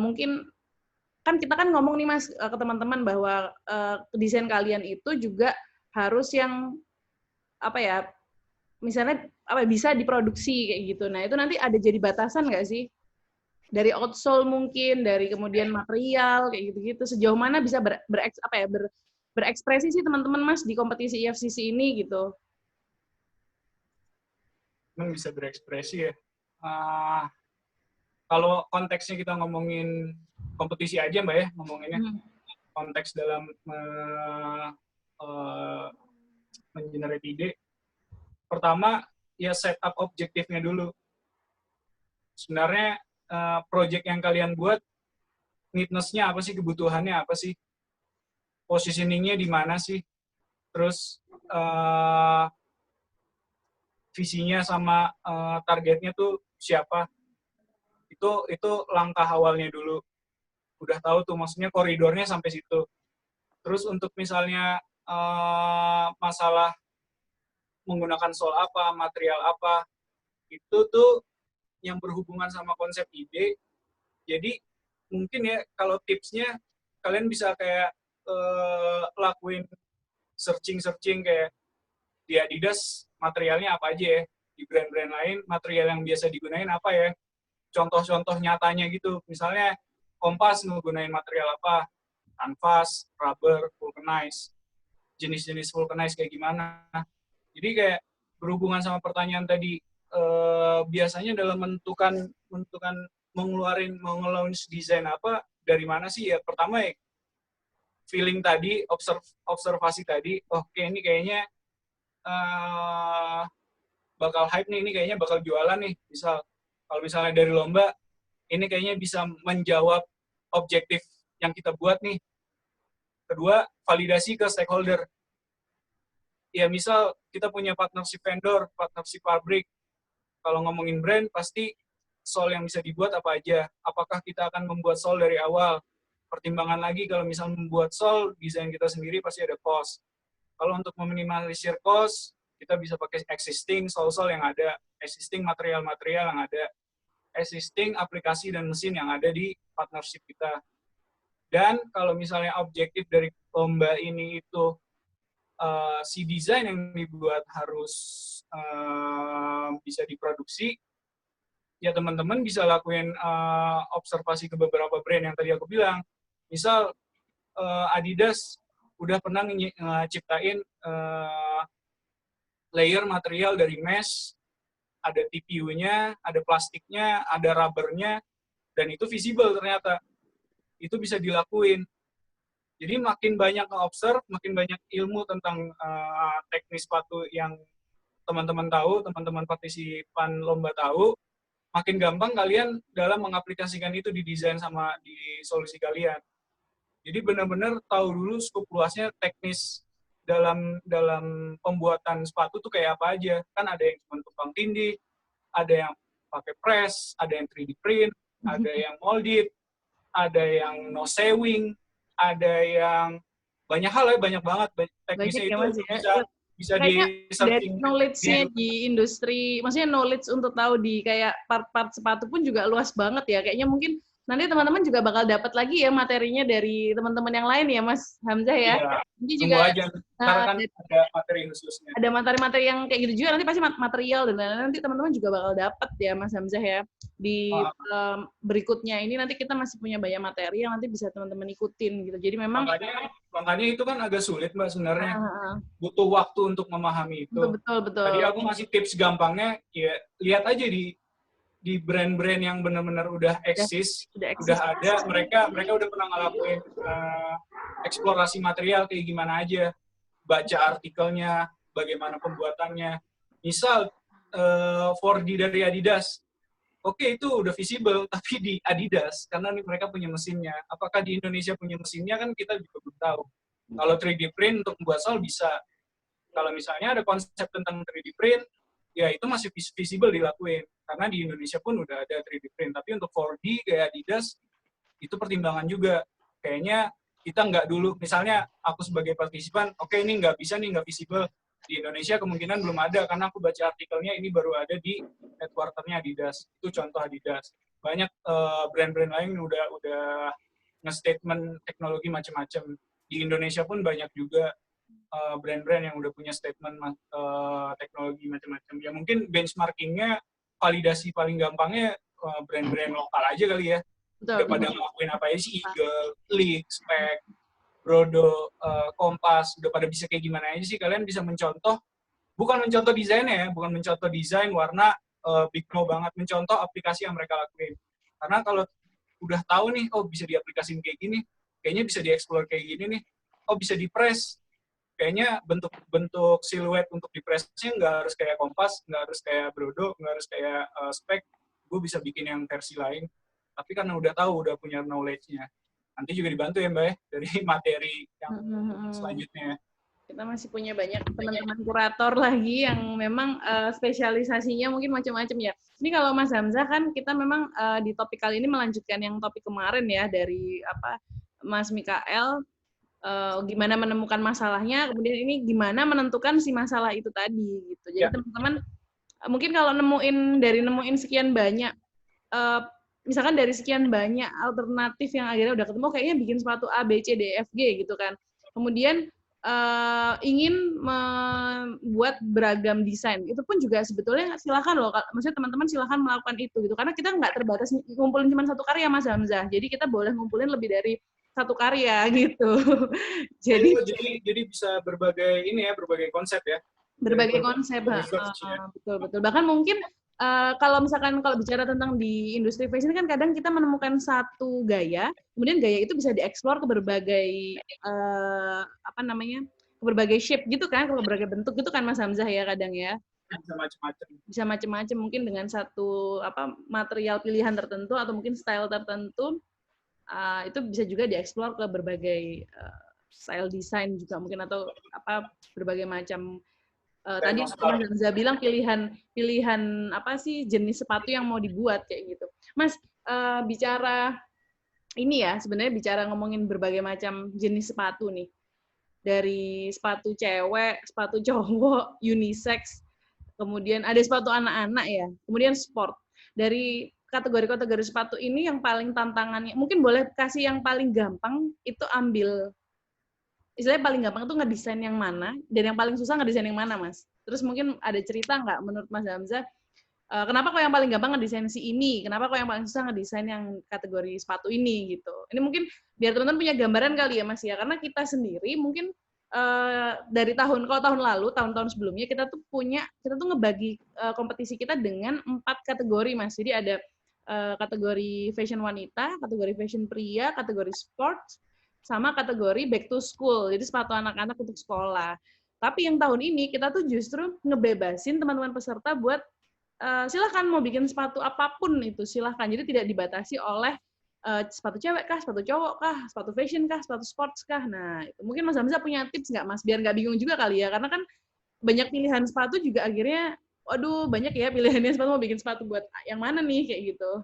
mungkin kan kita kan ngomong nih Mas ke teman-teman bahwa desain kalian itu juga harus yang misalnya bisa diproduksi kayak gitu. Nah, itu nanti ada jadi batasan nggak sih? Dari outsole mungkin, dari kemudian material kayak gitu-gitu. Sejauh mana bisa berekspresi sih teman-teman Mas di kompetisi IFCC ini gitu? Bisa berekspresi ya. Kalau konteksnya kita ngomongin kompetisi aja Mbak ya, ngomonginnya konteks dalam mengenerate ide. Pertama, ya setup objektifnya dulu. Sebenarnya project yang kalian buat, needness-nya apa sih, kebutuhannya apa sih, positioning-nya di mana sih, terus visinya sama targetnya tuh siapa. Itu langkah awalnya dulu. Udah tahu tuh, maksudnya koridornya sampai situ. Terus untuk misalnya masalah menggunakan sole apa, material apa, itu tuh yang berhubungan sama konsep ide. Jadi mungkin ya kalau tipsnya kalian bisa kayak lakuin searching kayak di Adidas materialnya apa aja ya, di brand-brand lain material yang biasa digunain apa ya, contoh-contoh nyatanya gitu. Misalnya Kompas menggunakan material apa, kanvas, rubber, vulcanize, jenis-jenis vulcanize kayak gimana. Jadi kayak berhubungan sama pertanyaan tadi, biasanya dalam menentukan mengeluarin desain apa, dari mana sih ya, pertama ya feeling tadi, observasi tadi, oke ini kayaknya bakal hype nih, ini kayaknya bakal jualan nih. Kalau misalnya dari lomba, ini kayaknya bisa menjawab objektif yang kita buat nih. Kedua, validasi ke stakeholder. Ya misal kita punya partnership vendor, partnership pabrik. Kalau ngomongin brand, pasti sole yang bisa dibuat apa aja. Apakah kita akan membuat sole dari awal? Pertimbangan lagi kalau misal membuat sole, desain kita sendiri pasti ada cost. Kalau untuk meminimalisir cost, kita bisa pakai existing sole-sole yang ada, existing material-material yang ada, existing aplikasi dan mesin yang ada di partnership kita. Dan kalau misalnya objektif dari lomba ini itu si desain yang dibuat harus bisa diproduksi, ya teman-teman bisa lakuin observasi ke beberapa brand yang tadi aku bilang. Misal Adidas udah pernah ngeciptain layer material dari mesh, ada TPU-nya, ada plastiknya, ada rubbernya, dan itu visible ternyata. Itu bisa dilakuin. Jadi makin banyak nge-observe, makin banyak ilmu tentang teknis sepatu yang teman-teman tahu, teman-teman partisipan lomba tahu, makin gampang kalian dalam mengaplikasikan itu di desain sama di solusi kalian. Jadi benar-benar tahu dulu skup luasnya teknis dalam pembuatan sepatu tuh kayak apa aja. Kan ada yang cuma tumpang tindih, ada yang pakai press, ada yang 3D print, ada yang molded, ada yang no sewing, ada yang banyak hal ya, banyak banget teknisnya itu bisa di searching. Knowledge-nya di industri, maksudnya knowledge untuk tahu di kayak part-part sepatu pun juga luas banget ya. Kayaknya mungkin nanti teman-teman juga bakal dapat lagi ya materinya dari teman-teman yang lain ya Mas Hamzah ya. Iya, nanti juga aja. Kan ada materi khususnya. Ada materi-materi yang kayak gitu juga, nanti pasti material dan lain-lain nanti teman-teman juga bakal dapat ya Mas Hamzah ya. Di berikutnya ini nanti kita masih punya banyak materi yang nanti bisa teman-teman ikutin gitu. Jadi memang makanya makanya itu kan agak sulit Mbak sebenarnya. Ah, Butuh waktu untuk memahami itu. betul. Tadi aku ngasih tips gampangnya, ya lihat aja di brand-brand yang benar-benar udah eksis, Udah eksis. udah ada, mereka udah pernah ngelakuin eksplorasi material kayak gimana aja, baca artikelnya, bagaimana pembuatannya. Misal 4D dari Adidas, oke itu udah visible, tapi di Adidas, karena mereka punya mesinnya. Apakah di Indonesia punya mesinnya kan kita juga belum tahu. Kalau 3D print untuk membuat sol bisa. Kalau misalnya ada konsep tentang 3D print, ya itu masih visible dilakuin. Karena di Indonesia pun udah ada 3D print. Tapi untuk 4D kayak Adidas, itu pertimbangan juga. Kayaknya kita nggak dulu, misalnya aku sebagai partisipan, oke ini nggak bisa nih, nggak visible. Di Indonesia kemungkinan belum ada, karena aku baca artikelnya ini baru ada di headquarter-nya Adidas. Itu contoh Adidas. Banyak brand-brand lain udah nge-statement teknologi macam-macam. Di Indonesia pun banyak juga brand-brand yang udah punya statement teknologi macam-macam. Ya mungkin benchmarkingnya, validasi paling gampangnya brand-brand lokal aja kali ya. Udah pada ngelakuin apa aja sih, Eagle, Leak, Spec, Brodo, Kompas, udah pada bisa kayak gimana aja sih. Kalian bisa mencontoh, bukan mencontoh desainnya ya, bukan mencontoh desain, warna, big no banget, mencontoh aplikasi yang mereka lakuin. Karena kalau udah tahu nih, oh bisa diaplikasiin kayak gini, kayaknya bisa dieksplor kayak gini nih, oh bisa di-press, kayaknya bentuk siluet untuk di-pressnya nggak harus kayak Kompas, nggak harus kayak Brodo, nggak harus kayak Spec, gue bisa bikin yang versi lain. Tapi karena udah tahu, udah punya knowledge-nya. Nanti juga dibantu ya Mbak ya, dari materi yang selanjutnya. Kita masih punya banyak teman-teman kurator lagi yang memang spesialisasinya mungkin macam-macam ya. Ini kalau Mas Hamzah kan kita memang di topik kali ini melanjutkan yang topik kemarin ya dari Mas Mikael, gimana menemukan masalahnya, kemudian ini gimana menentukan si masalah itu tadi gitu. Jadi teman-teman mungkin kalau nemuin sekian banyak, misalkan dari sekian banyak alternatif yang akhirnya udah ketemu, kayaknya bikin sepatu A, B, C, D, F, G gitu kan. Kemudian ingin membuat beragam desain, itu pun juga sebetulnya silakan loh, maksudnya teman-teman silakan melakukan itu gitu, karena kita nggak terbatas ngumpulin cuma satu karya Mas Hamzah, jadi kita boleh ngumpulin lebih dari satu karya gitu. jadi bisa berbagai berbagai konsep ya. Berbagai konsep, betul. Bahkan mungkin kalau bicara tentang di industri fashion kan kadang kita menemukan satu gaya, kemudian gaya itu bisa dieksplor ke berbagai ke berbagai shape gitu kan, ke berbagai bentuk gitu kan Mas Hamzah ya kadang ya. Bisa macam-macam mungkin dengan satu material pilihan tertentu atau mungkin style tertentu, itu bisa juga dieksplor ke berbagai style desain juga mungkin, atau berbagai macam. Tadi Mas Hamzah bilang pilihan apa sih jenis sepatu yang mau dibuat kayak gitu. Mas, bicara ini ya, sebenarnya bicara ngomongin berbagai macam jenis sepatu nih. Dari sepatu cewek, sepatu cowok, unisex, kemudian ada sepatu anak-anak ya, kemudian sport. Dari kategori-kategori sepatu ini yang paling tantangannya, mungkin boleh kasih yang paling gampang, itu ambil istilahnya paling gampang itu ngedesain yang mana, dan yang paling susah ngedesain yang mana, Mas? Terus mungkin ada cerita nggak menurut Mas Hamzah, kenapa kok yang paling gampang ngedesain si ini, kenapa kok yang paling susah ngedesain yang kategori sepatu ini, gitu. Ini mungkin biar teman-teman punya gambaran kali ya, Mas, ya, karena kita sendiri mungkin dari tahun lalu, tahun-tahun sebelumnya, kita tuh ngebagi kompetisi kita dengan 4 kategori, Mas. Jadi ada kategori fashion wanita, kategori fashion pria, kategori sports, sama kategori back to school, jadi sepatu anak-anak untuk sekolah. Tapi yang tahun ini kita tuh justru ngebebasin teman-teman peserta buat silahkan mau bikin sepatu apapun itu, silahkan. Jadi tidak dibatasi oleh sepatu cewek kah, sepatu cowok kah, sepatu fashion kah, sepatu sports kah. Nah, itu mungkin Mas Hamzah punya tips nggak, Mas? Biar nggak bingung juga kali ya, karena kan banyak pilihan sepatu juga akhirnya, waduh banyak ya pilihannya, sepatu mau bikin sepatu buat yang mana nih, kayak gitu.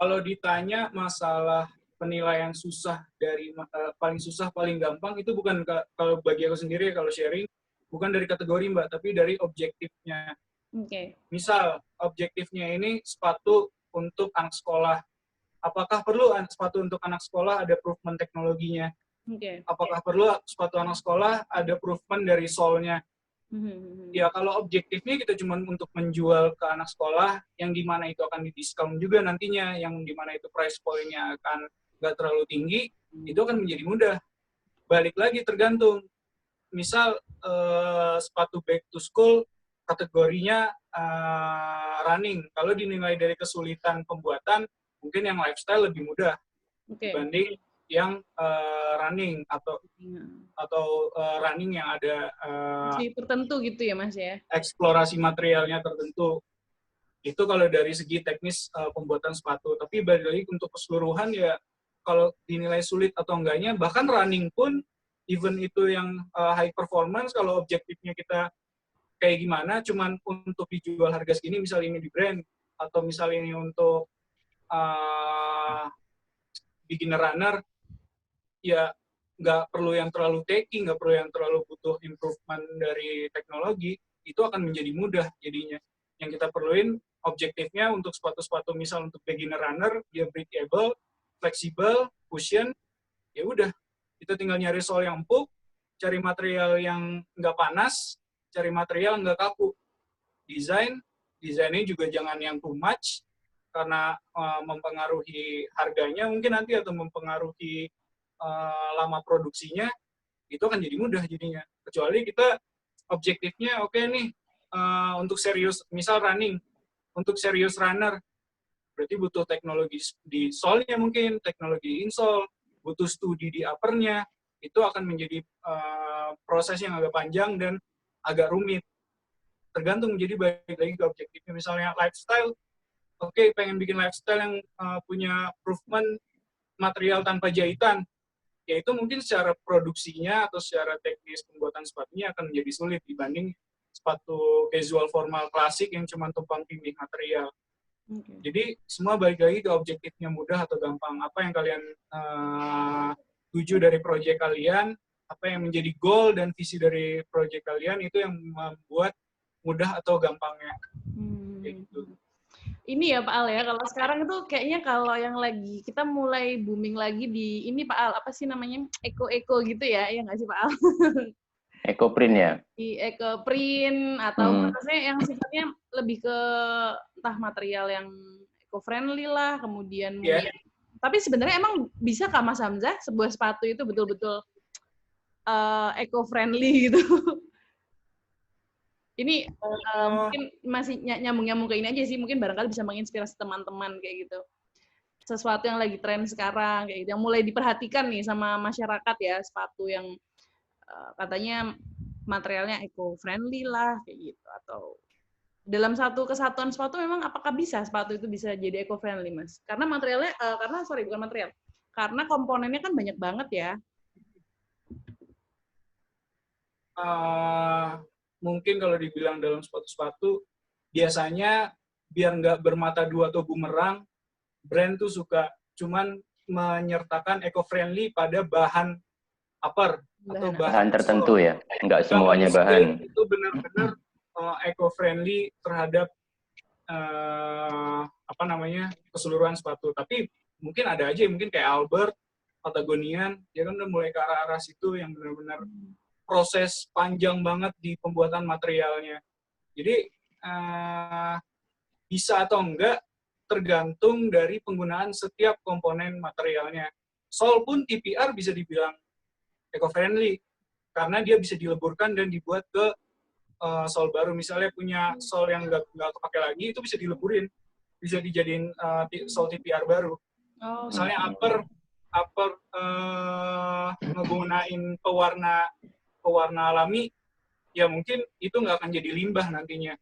Kalau ditanya masalah penilaian susah dari paling susah paling gampang, itu bukan kalau bagi aku sendiri kalau sharing, bukan dari kategori Mbak, tapi dari objektifnya. Misal objektifnya ini sepatu untuk anak sekolah, apakah perlu sepatu untuk anak sekolah ada proofment teknologinya? Apakah perlu sepatu anak sekolah ada proofment dari sole-nya? Ya kalau objektifnya kita cuma untuk menjual ke anak sekolah, yang dimana itu akan didiskon juga nantinya, yang dimana itu price point-nya akan nggak terlalu tinggi, itu akan menjadi mudah. balik lagi tergantung. Misal sepatu back to school kategorinya running. Kalau dinilai dari kesulitan pembuatan, mungkin yang lifestyle lebih mudah dibanding yang running atau running yang ada tertentu gitu ya Mas ya. Eksplorasi materialnya tertentu. Itu kalau dari segi teknis pembuatan sepatu. Tapi balik lagi untuk keseluruhan ya kalau dinilai sulit atau enggaknya, bahkan running pun even itu yang high performance, kalau objektifnya kita kayak gimana, cuman untuk dijual harga segini, misal ini di brand, atau misal ini untuk beginner runner, ya nggak perlu yang terlalu taking, nggak perlu yang terlalu butuh improvement dari teknologi, itu akan menjadi mudah jadinya. Yang kita perluin objektifnya untuk sepatu-sepatu misal untuk beginner runner, dia breathable, fleksibel, cushion, ya udah, kita tinggal nyari sole yang empuk, cari material yang nggak panas, cari material nggak kaku. Desainnya juga jangan yang too much, karena mempengaruhi harganya mungkin nanti, atau mempengaruhi lama produksinya, itu akan jadi mudah jadinya. Kecuali kita objektifnya, oke nih, untuk serius, misal running, untuk serius runner, berarti butuh teknologi di sole-nya mungkin, teknologi insole, butuh studi di upper-nya, itu akan menjadi proses yang agak panjang dan agak rumit. Tergantung, jadi balik lagi ke objektifnya. Misalnya lifestyle, oke, pengen bikin lifestyle yang punya improvement material tanpa jahitan, ya itu mungkin secara produksinya atau secara teknis pembuatan sepatunya akan menjadi sulit dibanding sepatu casual formal klasik yang cuma tumpang tindih material. Jadi semua balik lagi ke objektifnya mudah atau gampang. Apa yang kalian tuju dari proyek kalian, apa yang menjadi goal dan visi dari proyek kalian, itu yang membuat mudah atau gampangnya. Gitu. Ini ya Pak Al ya, kalau sekarang itu kayaknya kalau yang lagi, kita mulai booming lagi di, ini Pak Al, apa sih namanya, eko-eko gitu ya, ya nggak sih Pak Al? Ecoprint ya? Di eco-print, atau maksudnya yang sifatnya lebih ke entah material yang eco-friendly lah, kemudian tapi sebenarnya emang bisa kah Mas Hamzah sebuah sepatu itu betul-betul eco-friendly gitu? Ini mungkin masih nyambung-nyambung ke ini aja sih, mungkin barangkali bisa menginspirasi teman-teman kayak gitu. Sesuatu yang lagi tren sekarang, kayak gitu, yang mulai diperhatikan nih sama masyarakat ya, sepatu yang katanya materialnya eco-friendly lah, kayak gitu. Atau dalam satu kesatuan sepatu memang apakah bisa sepatu itu bisa jadi eco-friendly, Mas? Karena materialnya, bukan material. Karena komponennya kan banyak banget ya. Mungkin kalau dibilang dalam sepatu-sepatu, biasanya biar nggak bermata dua atau bumerang, brand tuh suka cuman menyertakan eco-friendly pada bahan upper atau bahan tertentu ya, nggak semuanya bahan. Itu benar-benar eco-friendly terhadap keseluruhan sepatu. Tapi mungkin ada aja, mungkin kayak Albert, Patagonian, ya kan udah mulai ke arah-arah situ yang benar-benar proses panjang banget di pembuatan materialnya. Jadi bisa atau enggak tergantung dari penggunaan setiap komponen materialnya. Sole pun TPR bisa dibilang eco-friendly karena dia bisa dileburkan dan dibuat ke sole baru. Misalnya punya sole yang nggak kepake lagi, itu bisa dileburin, bisa dijadiin sole TPR baru. Misalnya upper ngegunain pewarna alami, ya mungkin itu nggak akan jadi limbah nantinya.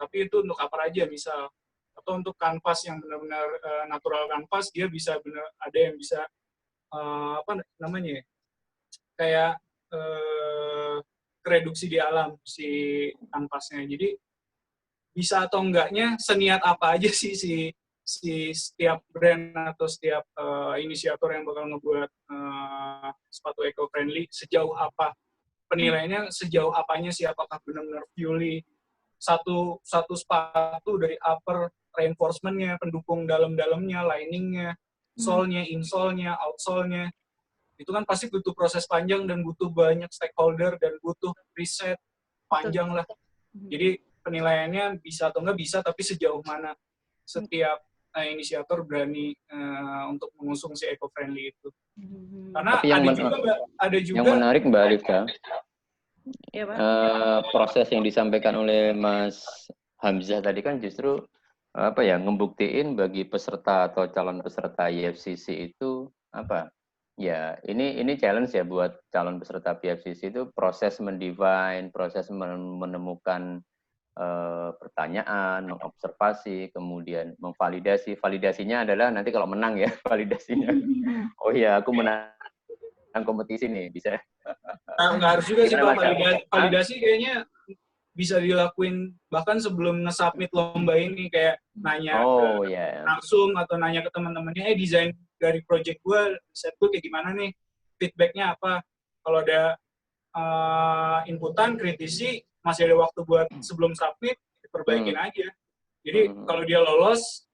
Tapi itu untuk upper aja misal. Atau untuk kanvas yang benar-benar natural kanvas, dia bisa ada yang bisa kayak reduksi di alam si kanvasnya. Jadi bisa atau enggaknya seniat apa aja sih si setiap brand atau setiap inisiator yang bakal ngebuat sepatu eco-friendly, sejauh apa penilaiannya, sejauh apanya sih, apakah benar-benar purely satu sepatu dari upper, reinforcement-nya, pendukung dalam-dalamnya, lining-nya, sole-nya, insole-nya, outsole-nya, itu kan pasti butuh proses panjang dan butuh banyak stakeholder dan butuh riset panjang lah. Jadi penilaiannya bisa atau enggak bisa, tapi sejauh mana setiap inisiator berani untuk mengusung si eco-friendly itu. Karena Tapi yang ada juga yang menarik Mbak Alifta, Ya, Pak. proses yang disampaikan oleh Mas Hamzah tadi kan justru apa ya, ngebuktiin bagi peserta atau calon peserta IFCC itu apa ya, ini challenge ya buat calon peserta IFCC itu proses mendefine, proses menemukan pertanyaan, mengobservasi, kemudian memvalidasi. Validasinya adalah nanti kalau menang ya, validasinya. Oh iya, aku menang kompetisi nih, bisa. nggak harus juga sih Gimana, Pak, Mas? validasi kayaknya bisa dilakuin bahkan sebelum nge-submit lomba ini, kayak nanya langsung atau nanya ke teman-temannya, desain dari project gue, set gue kayak gimana nih, feedbacknya apa, kalau ada inputan, kritisi, masih ada waktu buat sebelum submit, diperbaikin aja. Jadi kalau dia lolos,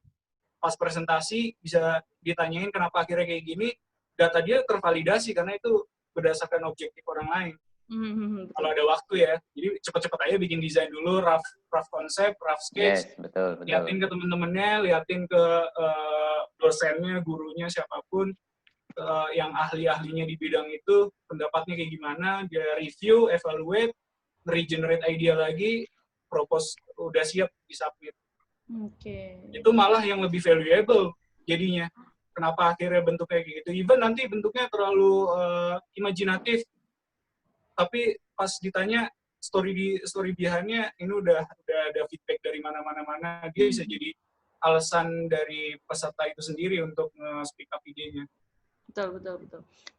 pas presentasi bisa ditanyain kenapa akhirnya kayak gini, data dia tervalidasi karena itu berdasarkan objektif orang lain. Kalau ada waktu ya, jadi cepat-cepat aja bikin desain dulu, rough konsep, rough sketch, betul. liatin ke temen-temennya, liatin ke dosennya, gurunya, siapapun, yang ahli-ahlinya di bidang itu, pendapatnya kayak gimana, dia review, evaluate, regenerate idea lagi, propose, udah siap disubmit. Itu malah yang lebih valuable jadinya. Kenapa akhirnya bentuknya kayak gitu. Even nanti bentuknya terlalu imajinatif, tapi pas ditanya story behind-nya, ini udah ada feedback dari mana-mana, dia bisa jadi alasan dari peserta itu sendiri untuk nge-speak up idenya. Betul.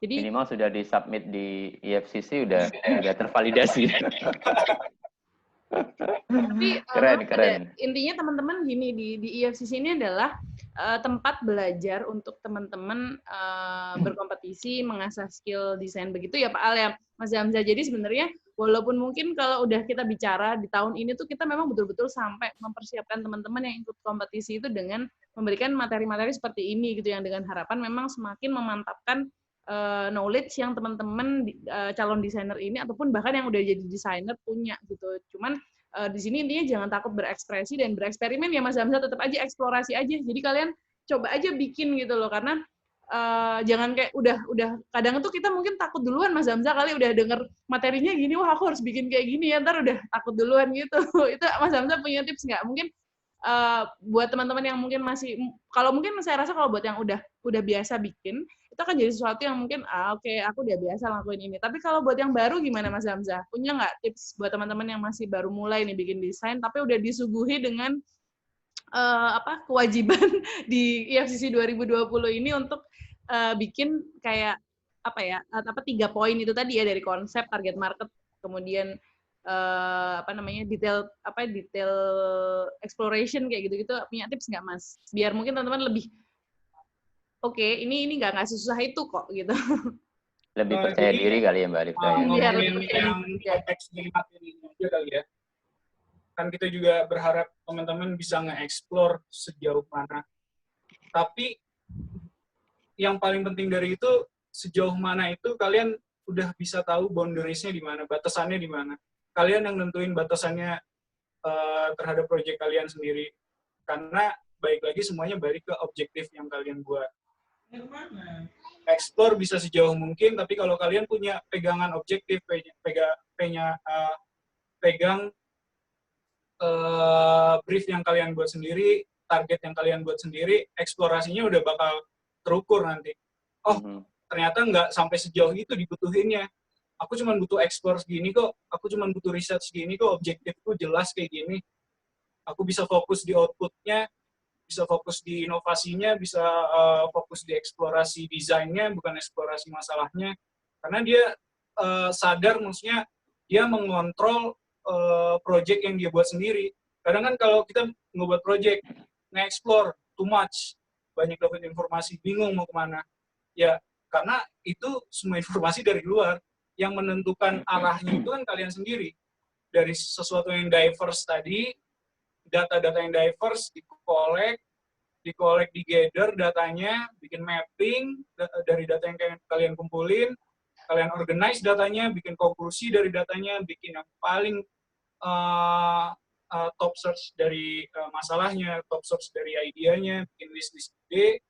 Jadi minimal sudah disubmit di IFCC udah tervalidasi. Tapi keren. intinya teman-teman gini, di IFCC ini adalah tempat belajar untuk teman-teman berkompetisi, mengasah skill desain begitu ya Pak Al ya, Mas Hamzah. Jadi sebenarnya walaupun mungkin kalau udah kita bicara di tahun ini tuh kita memang betul-betul sampai mempersiapkan teman-teman yang ikut kompetisi itu dengan memberikan materi-materi seperti ini gitu, yang dengan harapan memang semakin memantapkan knowledge yang teman-teman calon desainer ini ataupun bahkan yang udah jadi desainer punya gitu. Cuman di sini intinya jangan takut berekspresi dan bereksperimen ya Mas Hamzah, tetap aja eksplorasi aja. Jadi kalian coba aja bikin gitu loh, karena jangan kayak udah kadang tuh kita mungkin takut duluan Mas Hamzah kali udah denger materinya gini, wah aku harus bikin kayak gini ya, ntar udah takut duluan gitu. Itu Mas Hamzah punya tips nggak? Mungkin buat teman-teman yang mungkin masih, kalau mungkin saya rasa kalau buat yang udah biasa bikin, itu akan jadi sesuatu yang mungkin oke, aku udah biasa lakuin ini. Tapi kalau buat yang baru gimana Mas Hamzah? Punya nggak tips buat teman-teman yang masih baru mulai nih bikin desain tapi udah disuguhi dengan kewajiban di IFCC 2020 ini untuk bikin kayak 3 poin itu tadi ya, dari konsep, target market, kemudian detail exploration kayak gitu-gitu. Punya tips nggak Mas? Biar mungkin teman-teman lebih oke, ini nggak susah itu kok gitu. Lebih percaya diri kali ya Mbak Alifta ya. Ngomongin yang konteks dari materinya aja kali ya. Kan kita juga berharap teman-teman bisa nge-explore sejauh mana. Tapi yang paling penting dari itu, sejauh mana itu kalian udah bisa tahu boundaries-nya di mana, batasannya di mana. Kalian yang nentuin batasannya terhadap proyek kalian sendiri. Karena baik lagi semuanya balik ke objektif yang kalian buat. Explore bisa sejauh mungkin, tapi kalau kalian punya pegangan objektif, pegang brief yang kalian buat sendiri, target yang kalian buat sendiri, eksplorasinya udah bakal terukur nanti. Ternyata nggak sampai sejauh itu dibutuhinnya. Aku cuma butuh explore segini kok, aku cuma butuh research segini kok, objektifku jelas kayak gini. Aku bisa fokus di outputnya, bisa fokus di inovasinya, bisa fokus di eksplorasi desainnya, bukan eksplorasi masalahnya. Karena dia sadar, maksudnya dia mengontrol project yang dia buat sendiri. Kadang kan kalau kita ngebuat project, nge-explore too much, banyak dapat informasi, bingung mau kemana. Ya, karena itu semua informasi dari luar. Yang menentukan arahnya itu kan kalian sendiri. Dari sesuatu yang diverse tadi, data-data yang diverse di-gather datanya, bikin mapping dari data yang kalian kumpulin, kalian organize datanya, bikin konklusi dari datanya, bikin yang paling top search dari masalahnya, top search dari idenya, bikin list ide,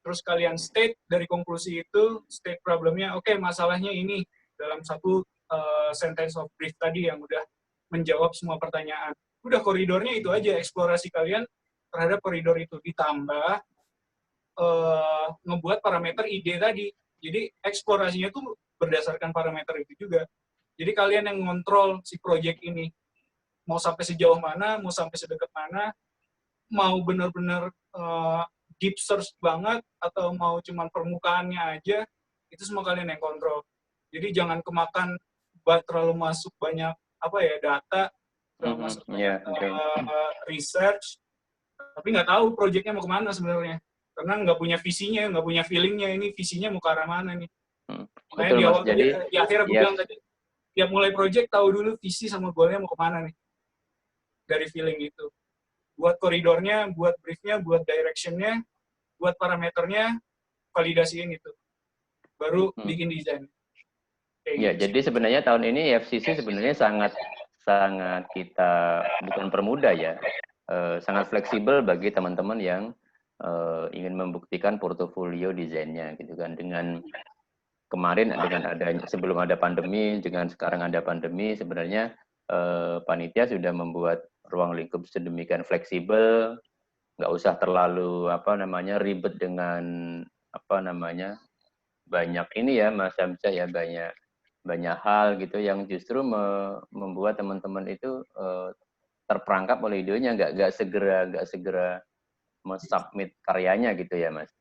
terus kalian state dari konklusi itu, state problemnya, oke, masalahnya ini dalam satu sentence of brief tadi yang udah menjawab semua pertanyaan. Udah koridornya itu aja, eksplorasi kalian terhadap koridor itu, ditambah ngebuat parameter ide tadi. Jadi eksplorasinya tuh berdasarkan parameter itu juga. Jadi kalian yang ngontrol si project ini, mau sampai sejauh mana, mau sampai sedekat mana, mau benar-benar deep search banget, atau mau cuman permukaannya aja, itu semua kalian yang kontrol. Jadi jangan kemakan terlalu masuk banyak data, terlalu masuk banyak research, tapi nggak tahu projectnya mau kemana sebenarnya. Karena nggak punya visinya, nggak punya feelingnya, ini visinya mau ke arah mana nih. Makanya Betul, di awal, Mas. Jadi, di akhir aku bilang tadi, tiap mulai project tahu dulu visi sama goalnya mau kemana nih. Dari feeling itu. Buat koridornya, buat briefnya, buat directionnya, buat parameternya, validasiin itu. Baru bikin desain. Ya, gitu. jadi sebenarnya tahun ini FCC sebenarnya sangat kita bukan permudah ya, sangat fleksibel bagi teman-teman yang ingin membuktikan portofolio desainnya gitu kan. Dengan kemarin sebelum ada pandemi, dengan sekarang ada pandemi, sebenarnya panitia sudah membuat ruang lingkup sedemikian fleksibel, nggak usah terlalu ribet dengan banyak ini ya Mas Hamzah ya, banyak hal gitu yang justru membuat teman-teman itu terperangkap oleh idenya, nggak segera submit karyanya gitu ya Mas.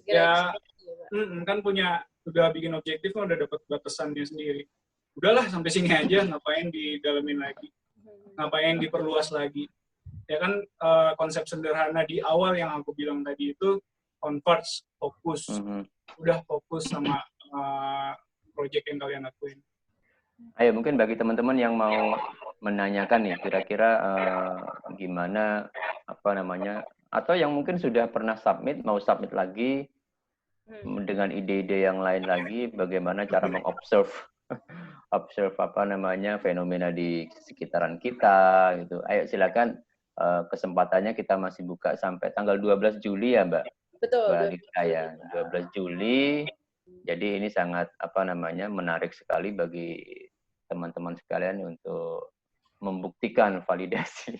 Ya, kan udah bikin objektif kan udah dapat batasannya sendiri. Udahlah sampai sini aja, ngapain didalamin lagi, ngapain diperluas lagi. Ya kan konsep sederhana di awal yang aku bilang tadi itu converge, fokus. Udah fokus sama project yang kalian lakuin. Ayo mungkin bagi teman-teman yang mau menanyakan nih, kira-kira gimana atau yang mungkin sudah pernah submit, mau submit lagi dengan ide-ide yang lain lagi, bagaimana cara mengobserve fenomena di sekitaran kita gitu. Ayo silakan, kesempatannya kita masih buka sampai tanggal 12 Juli ya Mbak. Betul. Mbak Rita ya, 12 Juli. Jadi ini sangat menarik sekali bagi teman-teman sekalian untuk membuktikan validasi.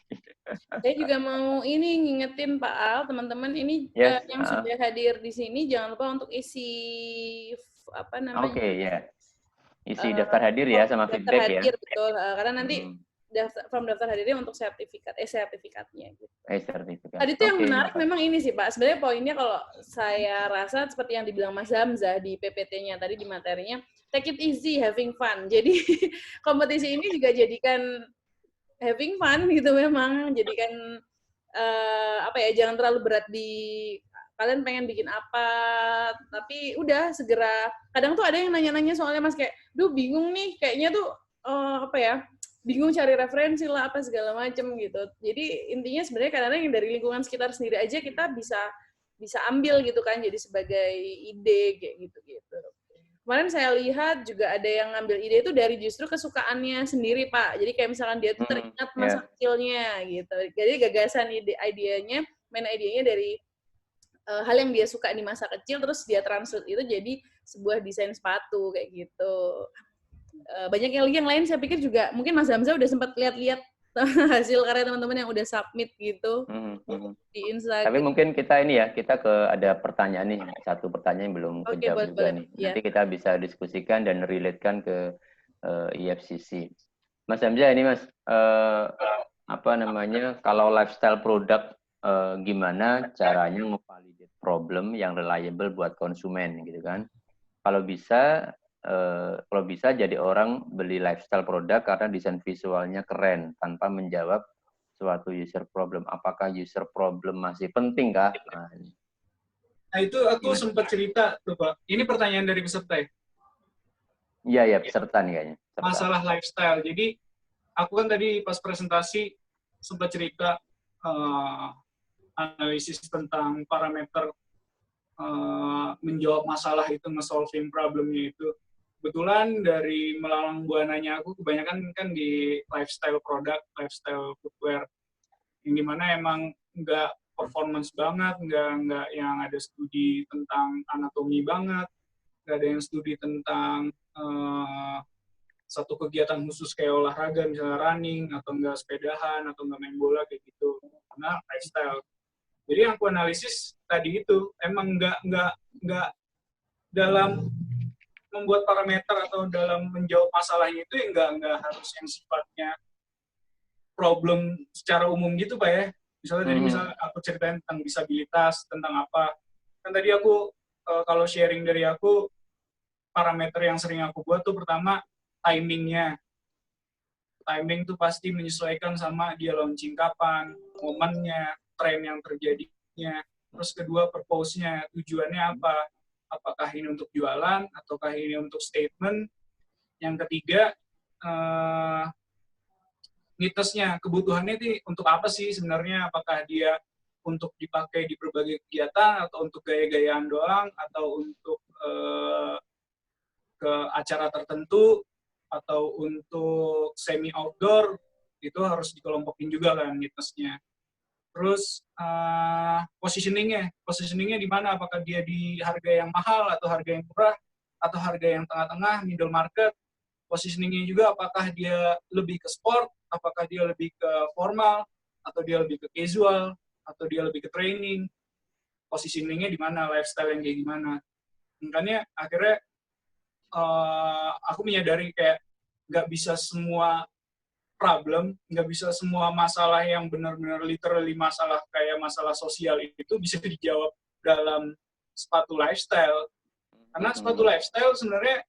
Saya juga mau ini ngingetin Pak Al, teman-teman ini yang sudah hadir di sini jangan lupa untuk isi Oke, ya. Isi daftar hadir ya sama feedback ya. Hadir, betul. Karena nanti daftar hadirnya untuk sertifikatnya gitu. Sertifikat. Tadi itu yang menarik memang ini sih Pak. Sebenarnya poinnya kalau saya rasa seperti yang dibilang Mas Hamzah di PPT-nya tadi di materinya, take it easy, having fun. Jadi kompetisi ini juga jadikan having fun gitu memang. Jadikan jangan terlalu berat di kalian pengen bikin apa, tapi udah segera. Kadang tuh ada yang nanya-nanya soalnya Mas kayak, bingung nih, kayaknya tuh bingung cari referensi lah apa segala macem gitu. Jadi intinya sebenarnya kadang-kadang yang dari lingkungan sekitar sendiri aja kita bisa ambil gitu kan, jadi sebagai ide kayak gitu-gitu. Kemarin saya lihat juga ada yang ngambil ide itu dari justru kesukaannya sendiri Pak. Jadi kayak misalkan dia tuh teringat masa kecilnya gitu. Jadi gagasan idenya dari hal yang dia suka di masa kecil terus dia translate itu jadi sebuah desain sepatu kayak gitu. Banyak yang lain saya pikir juga mungkin Mas Hamzah udah sempat lihat-lihat hasil karya teman-teman yang udah submit gitu di Instagram. Tapi mungkin kita ada pertanyaan nih, satu pertanyaan yang belum kejawab juga nih. Nanti kita bisa diskusikan dan relate-kan ke IFCC. Mas Hamzah ini Mas, kalau lifestyle product gimana caranya nge-validate problem yang reliable buat konsumen gitu kan? Kalau bisa jadi orang beli lifestyle produk karena desain visualnya keren tanpa menjawab suatu user problem. Apakah user problem masih penting kah? Nah itu aku sempat cerita tuh Pak. Ini pertanyaan dari peserta ya? Iya peserta nih kayaknya. Masalah lifestyle. Jadi aku kan tadi pas presentasi sempat cerita analisis tentang parameter menjawab masalah itu, nge-solving problemnya itu. kebetulan dari melalang buananya aku kebanyakan kan di lifestyle product, lifestyle footwear, yang dimana emang nggak performance banget, nggak yang ada studi tentang anatomi banget, nggak ada yang studi tentang satu kegiatan khusus kayak olahraga, misalnya running, atau nggak sepedahan, atau nggak main bola, kayak gitu. Karena lifestyle. Jadi yang aku analisis tadi itu, emang nggak dalam membuat parameter atau dalam menjawab masalahnya itu yang nggak harus yang sifatnya problem secara umum gitu, Pak ya. Misalnya tadi misalnya aku ceritain tentang disabilitas, tentang apa. Kan tadi aku, kalau sharing dari aku, parameter yang sering aku buat tuh pertama, timingnya. Timing tuh pasti menyesuaikan sama dia launching kapan, momennya, tren yang terjadinya. Terus kedua, purpose-nya, tujuannya apa. Apakah ini untuk jualan, ataukah ini untuk statement. Yang ketiga, needs-nya, kebutuhannya itu untuk apa sih sebenarnya, apakah dia untuk dipakai di berbagai kegiatan, atau untuk gaya-gayaan doang, atau untuk ke acara tertentu, atau untuk semi outdoor, itu harus dikelompokin juga kan needs-nya. Terus positioningnya di mana, apakah dia di harga yang mahal, atau harga yang murah, atau harga yang tengah-tengah, middle market. Positioningnya juga apakah dia lebih ke sport, apakah dia lebih ke formal, atau dia lebih ke casual, atau dia lebih ke training. Positioningnya di mana, lifestyle yang kayak gimana. Makanya akhirnya aku menyadari kayak nggak bisa semua problem, nggak bisa semua masalah yang benar-benar literally masalah kayak masalah sosial itu bisa dijawab dalam sepatu lifestyle. Karena sepatu lifestyle sebenarnya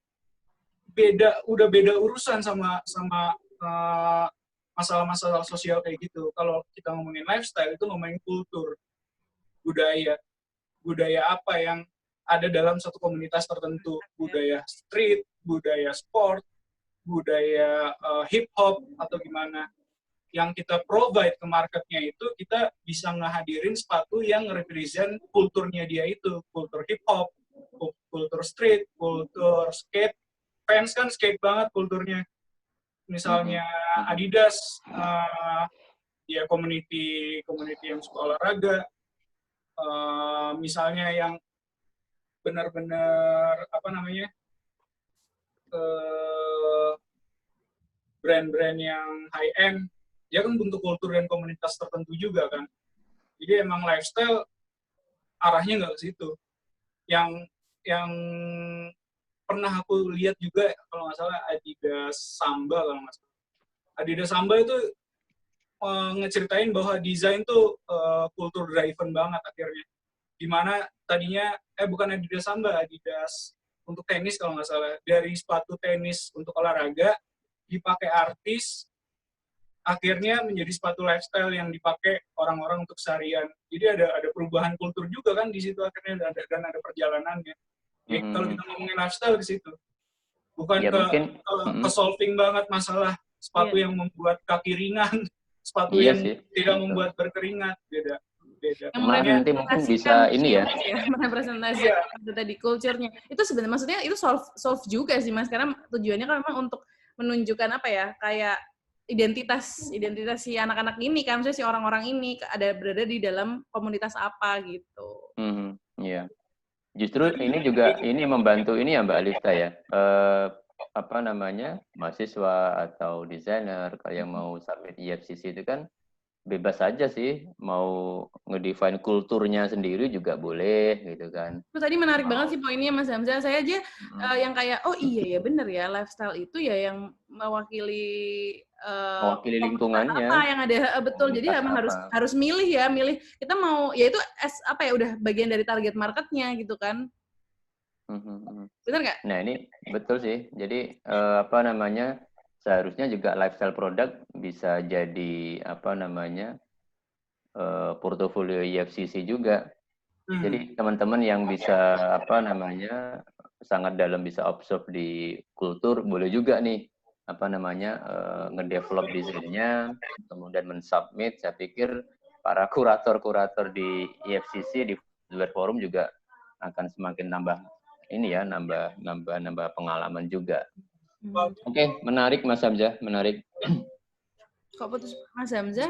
udah beda urusan sama masalah-masalah sosial kayak gitu. Kalau kita ngomongin lifestyle itu ngomongin kultur, budaya apa yang ada dalam satu komunitas tertentu, budaya street, budaya sport, budaya hip hop, atau gimana. Yang kita provide ke marketnya itu, kita bisa ngehadirin sepatu yang represent kulturnya dia itu, kultur hip hop, kultur street, kultur skate. Fans kan skate banget kulturnya. Misalnya Adidas, dia community yang suka olahraga. Misalnya yang benar-benar brand-brand yang high end, dia kan bentuk kultur dan komunitas tertentu juga kan. Jadi emang lifestyle arahnya nggak ke situ. Yang pernah aku lihat juga, kalau nggak salah Adidas Samba, kalau nggak salah. Adidas Samba itu ngeceritain bahwa desain tuh kultur driven banget akhirnya. Dimana tadinya, bukan Adidas Samba, Adidas untuk tenis kalau nggak salah. Dari sepatu tenis untuk olahraga, dipakai artis, akhirnya menjadi sepatu lifestyle yang dipakai orang-orang untuk seharian. Jadi ada perubahan kultur juga kan di situ akhirnya, dan ada perjalanannya. Jadi kalau kita ngomongin lifestyle di situ, bukan ya, ke solving banget masalah sepatu yang membuat kaki ringan, sepatu yang tidak membuat berkeringat, beda. Yang nanti mungkin bisa ini ya. Merepresentasikan tadi culture-nya. Itu sebenarnya maksudnya itu solve juga sih Mas, karena tujuannya kan memang untuk menunjukkan apa ya, kayak identitas si anak-anak ini kan, maksudnya si orang-orang ini berada di dalam komunitas apa gitu. Iya. Justru ini juga ini membantu ini ya Mbak Alifta ya. Mahasiswa atau desainer kalau yang mau submit IFCC itu kan bebas saja sih, mau ngedefine kulturnya sendiri juga boleh gitu kan. Itu tadi menarik banget sih poinnya Mas Hamzah. Saya aja yang kayak, oh iya ya bener ya, lifestyle itu ya yang mewakili lingkungannya. Apa yang ada, betul. Jadi emang harus milih ya, kita mau, ya itu udah bagian dari target marketnya gitu kan. Bener nggak? Nah ini betul sih. Jadi seharusnya juga lifestyle product bisa jadi portofolio IFCC juga. Jadi teman-teman yang bisa sangat dalam bisa observe di kultur boleh juga nih ngedevelop desainnya, kemudian mensubmit. Saya pikir para kurator di IFCC di luar forum juga akan semakin tambah ini ya, nambah pengalaman juga. Oke, menarik Mas Hamzah, menarik. Kok putus Mas Hamzah?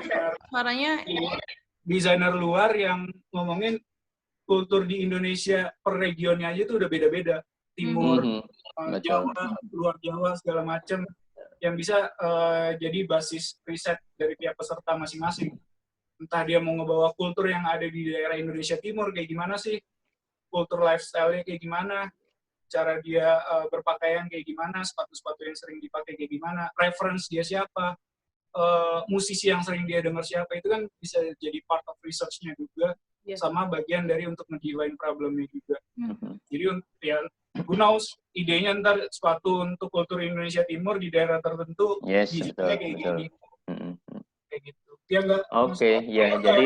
Suaranya Desainer luar yang ngomongin kultur di Indonesia per regionnya aja tuh udah beda-beda. Timur, Jawa, luar Jawa, segala macam yang bisa jadi basis riset dari tiap peserta masing-masing. Entah dia mau ngebawa kultur yang ada di daerah Indonesia Timur kayak gimana sih, kultur lifestyle-nya kayak gimana, cara dia berpakaian kayak gimana, sepatu-sepatu yang sering dipakai kayak gimana, reference dia siapa, musisi yang sering dia dengar siapa, itu kan bisa jadi part of research-nya juga, sama bagian dari untuk nge-define problemnya juga. Jadi ya, who knows, idenya ntar sepatu untuk kultur Indonesia Timur di daerah tertentu, desainnya kayak gini. Kayak gitu. Ya enggak? Oke, ya jadi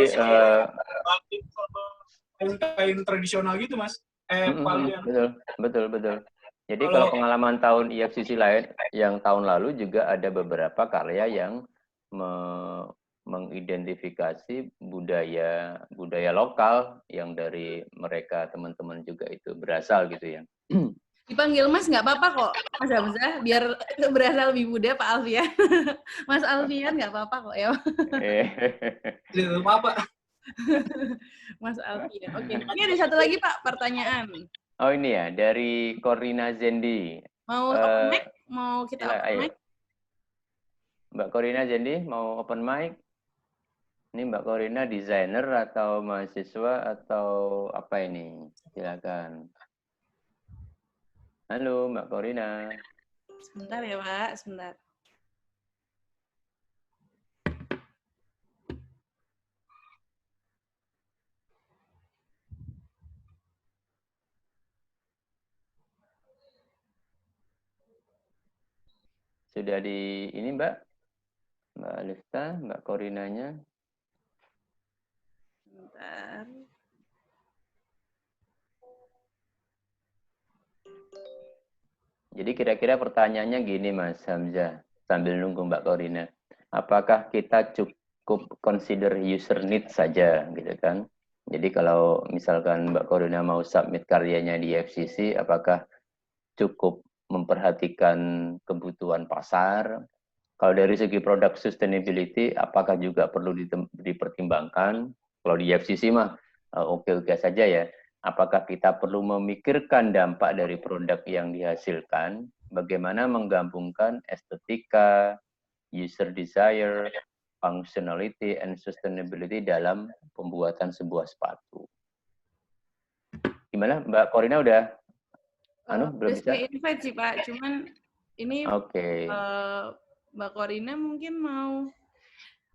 kain tradisional gitu, Mas. Betul. Jadi kalau pengalaman tahun IFCC lain yang tahun lalu juga ada beberapa karya yang mengidentifikasi budaya lokal yang dari mereka teman-teman juga itu berasal gitu ya. Dipanggil Mas nggak apa-apa kok, Mas Hamzah, biar berasa lebih muda Pak Alfian. Mas Alfian nggak apa-apa kok ya. Apa? Mas Alfian. Oke, ini ada satu lagi Pak pertanyaan. Oh ini ya, dari Corina Zendi. Mau open mic? Mau kita open mic? Mbak Corina Zendi mau open mic? Ini Mbak Corina desainer atau mahasiswa atau apa ini? Silakan. Halo Mbak Corina. Sebentar ya Pak, sebentar. Sudah di ini Mbak Alifta, Mbak Corinanya. Sebentar. Jadi kira-kira pertanyaannya gini Mas Hamzah, sambil nunggu Mbak Corina. Apakah kita cukup consider user need saja gitu kan? Jadi kalau misalkan Mbak Corina mau submit karyanya di FCC, apakah cukup memperhatikan kebutuhan pasar? Kalau dari segi produk sustainability, apakah juga perlu dipertimbangkan? Kalau di FCC mah oke-oke saja ya. Apakah kita perlu memikirkan dampak dari produk yang dihasilkan? Bagaimana menggabungkan estetika, user desire, functionality, and sustainability dalam pembuatan sebuah sepatu? Gimana Mbak Corina udah? Belum bisa? Invite sih Pak, cuman ini Mbak Corina mungkin mau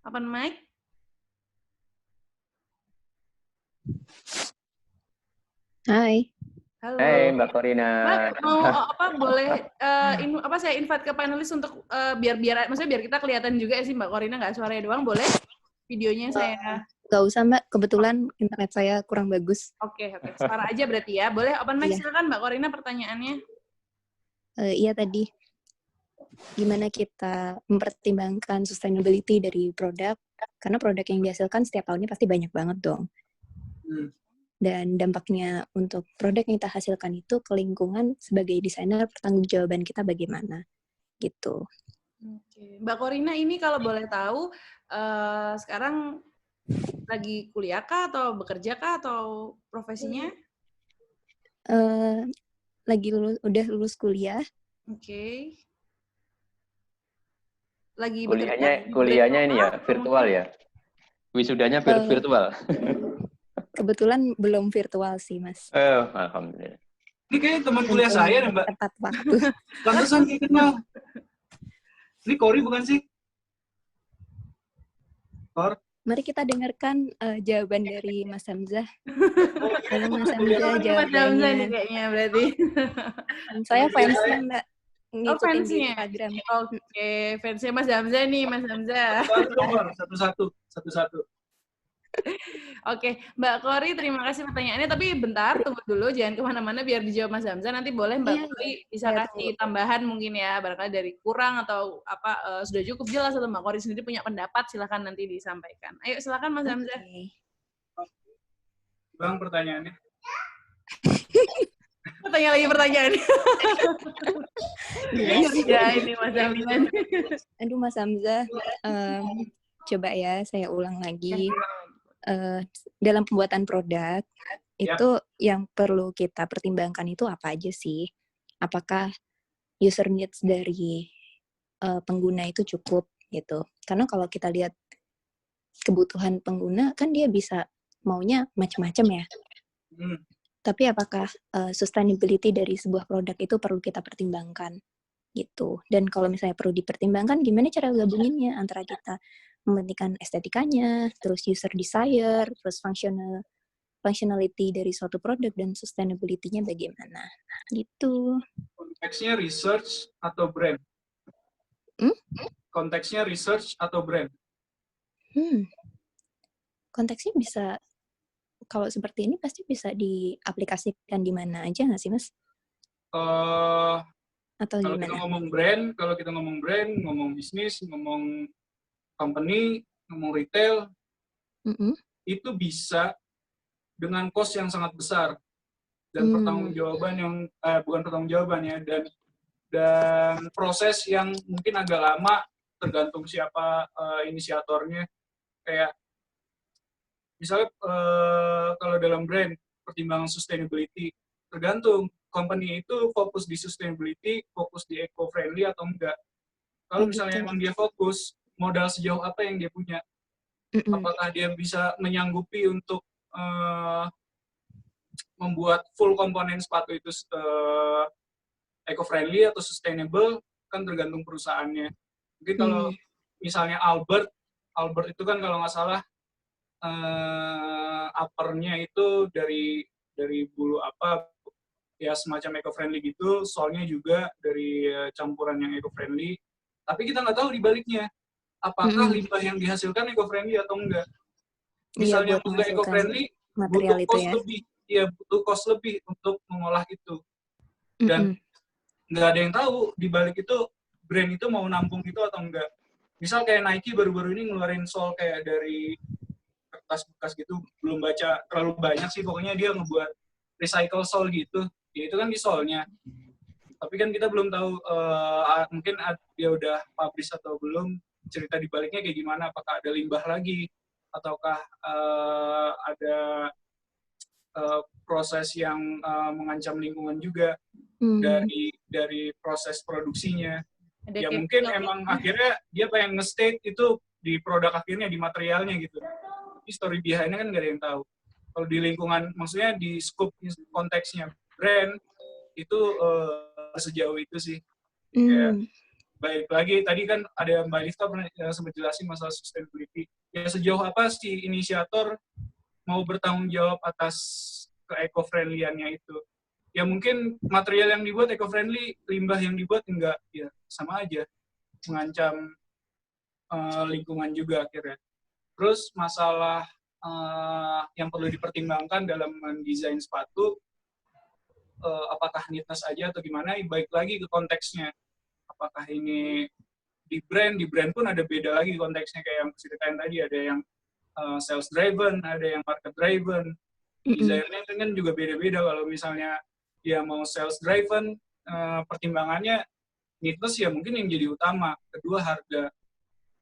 open mic? Hai. Halo. Hai Mbak Corina. Mbak, mau boleh saya invite ke panelis untuk maksudnya biar kita kelihatan juga sih Mbak Corina, nggak suaranya doang, boleh? Videonya saya. Nggak usah Mbak, kebetulan internet saya kurang bagus. Oke. Suara aja berarti ya. Boleh open mic silakan Mbak Corina pertanyaannya. Iya tadi. Gimana kita mempertimbangkan sustainability dari produk? Karena produk yang dihasilkan setiap tahunnya pasti banyak banget dong. Dan dampaknya untuk produk yang kita hasilkan itu ke lingkungan sebagai desainer, pertanggungjawaban kita bagaimana gitu. Oke. Mbak Corina ini kalau boleh tahu sekarang lagi kuliah kah atau bekerja kah atau profesinya? Udah lulus kuliah. Oke. Lagi kuliahnya ini ya virtual ya? Wisudanya virtual? Kebetulan belum virtual sih, Mas. Alhamdulillah. Ini kayaknya teman kuliah saya, Mbak. Tepat waktu. Pantesan kenal. Ini Kori bukan sih? Kor? Mari kita dengarkan jawaban dari Mas Hamzah. Halo Mas Hamzah, jawabannya. Kayaknya berarti. Saya fansnya, Mbak. Ngikutin di Instagram. Oke, fansnya Mas Hamzah nih, Mas Hamzah. Satu-satu. Oke, Mbak Kori, terima kasih pertanyaannya. Tapi bentar, tunggu dulu, jangan kemana-mana biar dijawab Mas Hamzah. Nanti boleh Mbak Kori bisa kasih tambahan mungkin ya, barangkali dari kurang atau apa sudah cukup jelas atau Mbak Kori sendiri punya pendapat, silakan nanti disampaikan. Ayo, silakan Mas Hamzah. Bang, pertanyaannya. Tanya lagi pertanyaan. Ya ini Mas Hamzah. Aduh Mas Hamzah, coba ya saya ulang lagi. Dalam pembuatan produk, itu yang perlu kita pertimbangkan itu apa aja sih? Apakah user needs dari pengguna itu cukup gitu? Karena kalau kita lihat kebutuhan pengguna kan dia bisa maunya macam-macam ya. Tapi apakah sustainability dari sebuah produk itu perlu kita pertimbangkan gitu? Dan kalau misalnya perlu dipertimbangkan, gimana cara gabunginnya antara kita mementingkan estetikanya, terus user desire, terus functionality dari suatu produk dan sustainability-nya bagaimana? Gitu. Konteksnya research atau brand? Konteksnya research atau brand? Konteksnya bisa, kalau seperti ini pasti bisa diaplikasikan di mana aja nggak sih, Mas? Atau kalau gimana? kita ngomong brand, ngomong bisnis, ngomong company, ngomong retail, itu bisa dengan cost yang sangat besar dan pertanggungjawaban yang bukan pertanggungjawaban ya, dan proses yang mungkin agak lama tergantung siapa inisiatornya. Kayak misalnya kalau dalam brand pertimbangan sustainability, tergantung company itu fokus di sustainability, fokus di eco-friendly atau enggak. Kalau misalnya emang dia fokus, modal sejauh apa yang dia punya? Apakah dia bisa menyanggupi untuk membuat full komponen sepatu itu eco-friendly atau sustainable, kan tergantung perusahaannya. Mungkin kalau misalnya Albert itu kan kalau nggak salah uppernya itu dari bulu apa ya, semacam eco-friendly gitu, soalnya juga dari campuran yang eco-friendly. Tapi kita nggak tahu di baliknya apakah limbah yang dihasilkan eco-friendly atau enggak. Misalnya enggak eco-friendly, butuh cost lebih. Iya, butuh cost lebih untuk mengolah itu. Dan nggak ada yang tahu di balik itu brand itu mau nampung itu atau enggak. Misal kayak Nike baru-baru ini ngeluarin sol kayak dari kertas bekas gitu, belum baca terlalu banyak sih, pokoknya dia ngebuat recycle sol gitu. Ya itu kan di solnya. Tapi kan kita belum tahu, mungkin dia udah publish atau belum, cerita di baliknya kayak gimana, apakah ada limbah lagi, ataukah ada proses yang mengancam lingkungan juga dari proses produksinya. Ya mungkin emang akhirnya dia pengen nge-state itu di produk akhirnya, di materialnya gitu. Tapi story behind-nya kan nggak ada yang tahu. Kalau di lingkungan, maksudnya di scope konteksnya brand, itu sejauh itu sih. Kayak, baik lagi, tadi kan ada Mbak Lifta pernah sempat jelasin masalah sustainability. Ya sejauh apa si inisiator mau bertanggung jawab atas ke-eco-friendly-annya itu. Ya mungkin material yang dibuat eco-friendly, limbah yang dibuat enggak, ya sama aja. Mengancam lingkungan juga akhirnya. Terus masalah yang perlu dipertimbangkan dalam mendesain sepatu, apakah neatness aja atau gimana, baik lagi ke konteksnya. Apakah ini di brand pun ada beda lagi konteksnya, kayak yang ceritain tadi, ada yang sales driven, ada yang market driven. Desainnya kan juga beda-beda. Kalau misalnya dia mau sales driven, pertimbangannya neatness ya mungkin yang jadi utama. Kedua harga,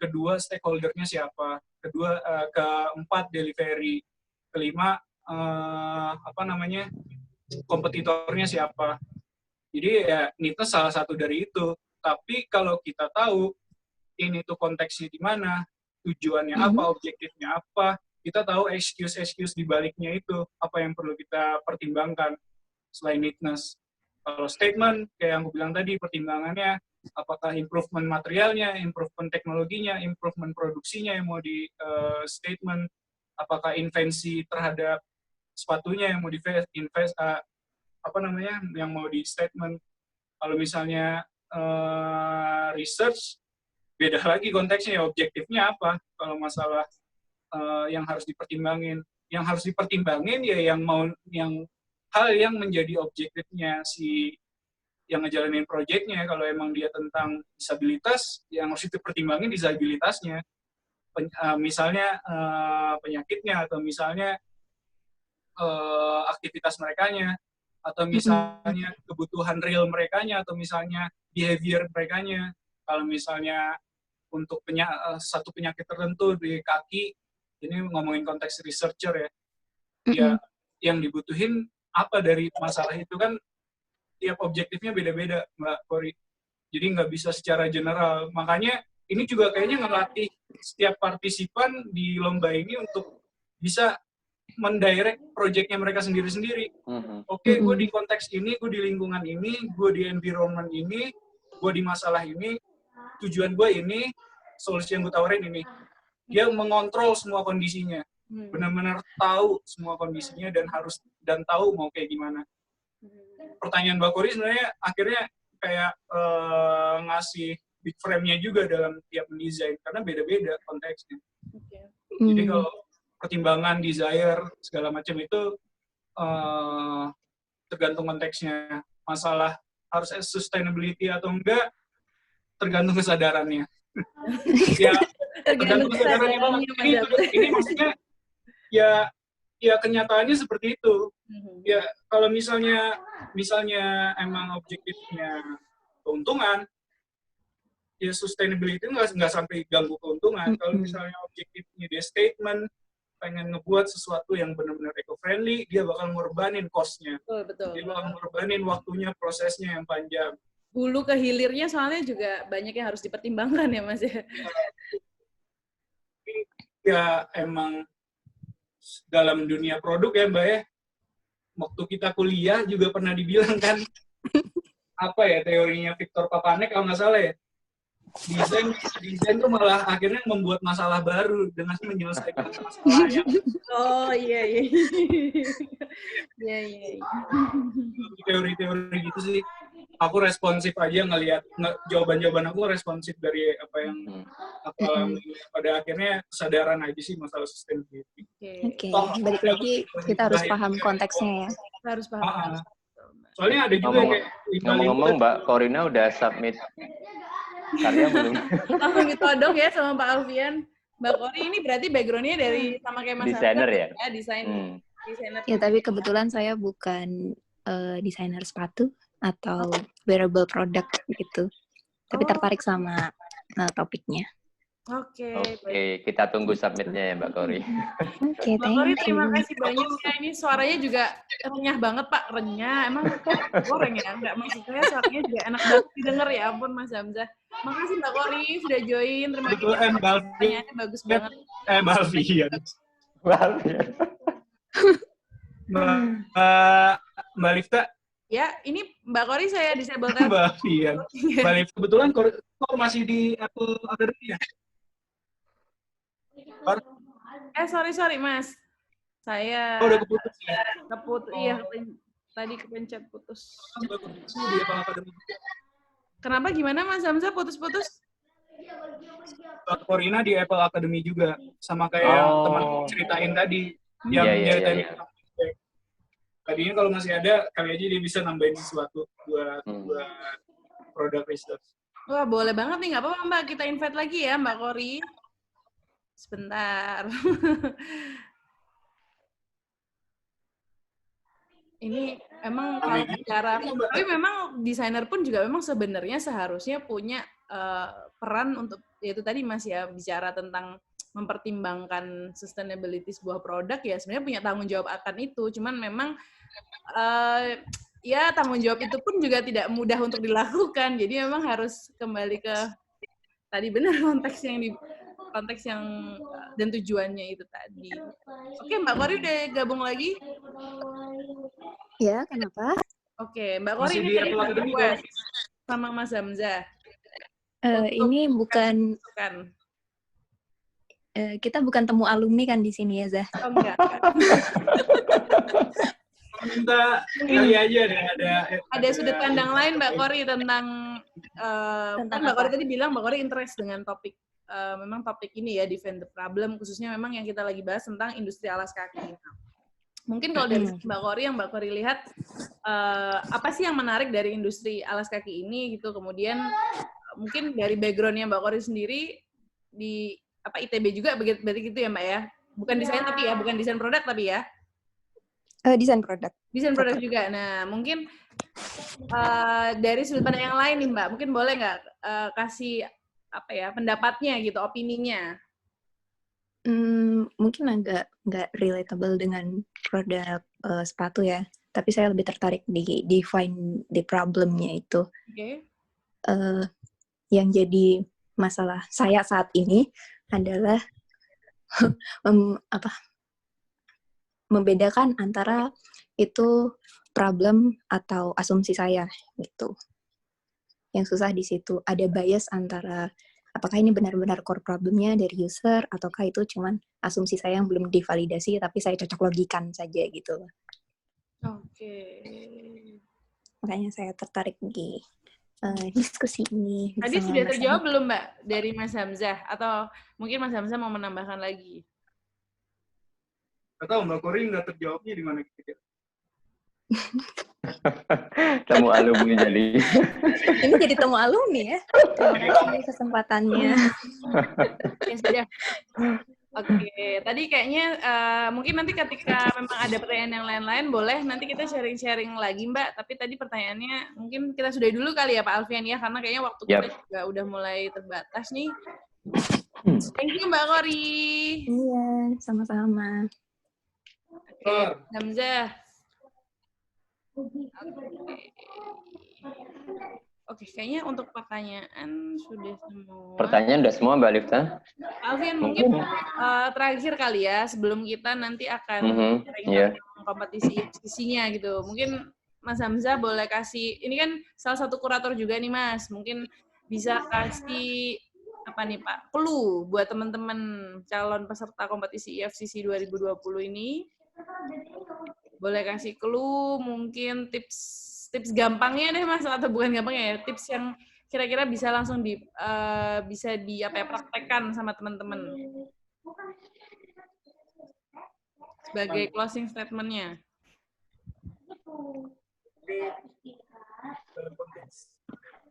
kedua stakeholder-nya siapa, kedua keempat delivery, kelima kompetitornya siapa. Jadi ya neatness salah satu dari itu. Tapi kalau kita tahu ini tuh konteksnya di mana, tujuannya apa, objektifnya apa, kita tahu excuse di baliknya itu, apa yang perlu kita pertimbangkan selain neatness. Kalau statement, kayak yang aku bilang tadi, pertimbangannya apakah improvement materialnya, improvement teknologinya, improvement produksinya yang mau di statement, apakah invensi terhadap sepatunya yang mau yang mau di statement. Kalau misalnya research, beda lagi konteksnya, ya objektifnya apa. Kalau masalah yang harus dipertimbangin ya yang hal yang menjadi objektifnya si yang ngejalanin proyeknya. Kalau emang dia tentang disabilitas, yang harus dipertimbangin disabilitasnya. Misalnya penyakitnya, atau misalnya aktivitas merekanya. atau misalnya kebutuhan real merekanya, atau misalnya behavior merekanya. Kalau misalnya untuk satu penyakit tertentu di kaki, ini ngomongin konteks researcher ya, ya yang dibutuhin apa dari masalah itu kan tiap objektifnya beda-beda, Mbak Kori. Jadi nggak bisa secara general. Makanya ini juga kayaknya ngelatih setiap partisipan di lomba ini untuk bisa mendirect project-nya mereka sendiri-sendiri. Oke, gue di konteks ini, gue di lingkungan ini, gue di environment ini, gue di masalah ini, tujuan gue ini, solusi yang gue tawarin ini. Dia mengontrol semua kondisinya. Benar-benar tahu semua kondisinya dan tahu mau kayak gimana. Pertanyaan Mbak Kori sebenarnya akhirnya kayak ngasih big frame-nya juga dalam tiap mendesain, karena beda-beda konteksnya. Jadi kalau pertimbangan, desire, segala macam itu tergantung konteksnya. Masalah harus sustainability atau enggak, tergantung kesadarannya. Ya, tergantung kesadarannya banget. Ini maksudnya, ya kenyataannya seperti itu. Ya, kalau misalnya emang objektifnya keuntungan, ya sustainability nggak sampai ganggu keuntungan. Kalau misalnya objektifnya dia statement, pengen ngebuat sesuatu yang benar-benar eco-friendly, dia bakal ngorbanin cost-nya. Betul. Dia bakal ngorbanin waktunya, prosesnya yang panjang. Hulu ke hilirnya soalnya juga banyak yang harus dipertimbangkan ya, Mas ya. Ya emang dalam dunia produk ya, Mbak ya. Waktu kita kuliah juga pernah dibilang kan, apa ya teorinya Victor Papanek kalau nggak salah ya. Desain tuh malah akhirnya membuat masalah baru dengan menyelesaikan masalah yang iya. Teori-teori gitu sih. Aku responsif aja ngelihat jawaban-jawaban aku responsif dari apa yang aku alami. Pada akhirnya kesadaran aja sih masalah sustainability. Oke, balik lagi kita harus paham konteksnya ya. Harus paham. Soalnya ada juga kayak ngomong-ngomong Mbak Korina udah submit karya belum? Langsung ditodong ya sama Pak Alfian. Mbak Kori ini berarti background-nya dari sama kayak Mas desainer ya? Desainer. Ya, tapi kebetulan saya bukan desainer sepatu atau wearable product gitu. Tapi tertarik sama topiknya. Oke, kita tunggu submitnya ya Mbak Kori. Oke, Mbak Kori terima kasih banyak ya. Ini suaranya juga renyah banget Pak, renyah. Emang goreng ya? Enggak, maksud saya suaranya juga enak banget didengar ya. Ampun Mas Hamzah. Makasih Mbak Kori sudah join. Terima kasih. Pertanyaannya bagus banget. Mbak Alfian. Mbak Lifta. Ya, ini Mbak Kori saya disable tadi. Mbak Alfian. Mbak Lifta, kebetulan kok masih di Apple Academy ya? Sorry Mas. Saya udah keputus ya? Iya, tadi kepencet putus. Di Apple Academy. Kenapa gimana Mas Hamzah putus-putus? Mbak Korina di Apple Academy juga, sama kayak teman ceritain tadi, yang ceritain tadinya kalau masih ada, kali aja dia bisa nambahin sesuatu buat produk research. Wah, boleh banget nih, nggak apa-apa Mbak, kita invite lagi ya Mbak Kori. Sebentar. Ini emang kalau bicara, tapi memang desainer pun juga memang sebenarnya seharusnya punya peran untuk, yaitu tadi Mas ya, bicara tentang mempertimbangkan sustainability sebuah produk, ya sebenarnya punya tanggung jawab akan itu. Cuman memang ya tanggung jawab itu pun juga tidak mudah untuk dilakukan. Jadi memang harus kembali ke tadi benar konteks yang dan tujuannya itu tadi. Oke, Mbak Kori udah gabung lagi? Ya, kenapa? Oke, Mbak Kori ini tadi request sama Mas Hamzah. Ini bukan kita bukan temu alumni kan di sini ya, Zah? Oh, enggak. Minta ini aja ada sudut pandang lain Mbak Kori tentang Mbak Kori tadi bilang Mbak Kori interest dengan topik memang topik ini ya, defend the problem, khususnya memang yang kita lagi bahas tentang industri alas kaki. Mungkin kalau dari Mbak Kori, yang Mbak Kori lihat apa sih yang menarik dari industri alas kaki ini gitu, kemudian mungkin dari background-nya Mbak Kori sendiri di ITB juga berarti gitu ya Mbak ya, bukan desain tapi ya, bukan desain produk tapi ya. Desain produk. Desain produk juga. Nah, mungkin dari sudut pandang yang lain nih Mbak, mungkin boleh nggak kasih apa ya pendapatnya gitu, opininya? Mungkin agak nggak relatable dengan produk sepatu ya, tapi saya lebih tertarik di define the problemnya itu. Oke. Yang jadi masalah saya saat ini adalah membedakan antara itu problem atau asumsi saya gitu. Yang susah di situ ada bias antara apakah ini benar-benar core problemnya dari user ataukah itu cuman asumsi saya yang belum divalidasi tapi saya cocok logikan saja gitu. Oke. Makanya saya tertarik di diskusi ini. Tadi sudah terjawab belum Mbak dari Mas Hamzah? Atau mungkin Mas Hamzah mau menambahkan lagi? Nggak tahu Mbak Kori nggak terjawabnya di mana kira-kira. Temu alumni jadi. Ini jadi temu alumni ya. Terima kasih kesempatannya. Ya sudah. Oke, tadi kayaknya mungkin nanti ketika memang ada pertanyaan yang lain-lain boleh nanti kita sharing-sharing lagi Mbak. Tapi tadi pertanyaannya mungkin kita sudahi dulu kali ya Pak Alfian ya, karena kayaknya waktu kita juga udah mulai terbatas nih. Thank you Mbak Kori. Iya, sama-sama. Oke, Hamzah. Oke, kayaknya untuk pertanyaan sudah semua. Pertanyaan udah semua Mbak Lifta? Alfian mungkin terakhir kali ya sebelum kita nanti akan kompetisi sisinya gitu. Mungkin Mas Hamzah boleh kasih, ini kan salah satu kurator juga nih Mas, mungkin bisa kasih apa nih Pak, clue buat teman-teman calon peserta kompetisi IFCC 2020 ini. Boleh kasih clue, mungkin tips gampangnya deh Mas, atau bukan gampangnya ya, tips yang kira-kira bisa langsung bisa praktekkan sama teman-teman sebagai closing statement-nya. Dalam konteks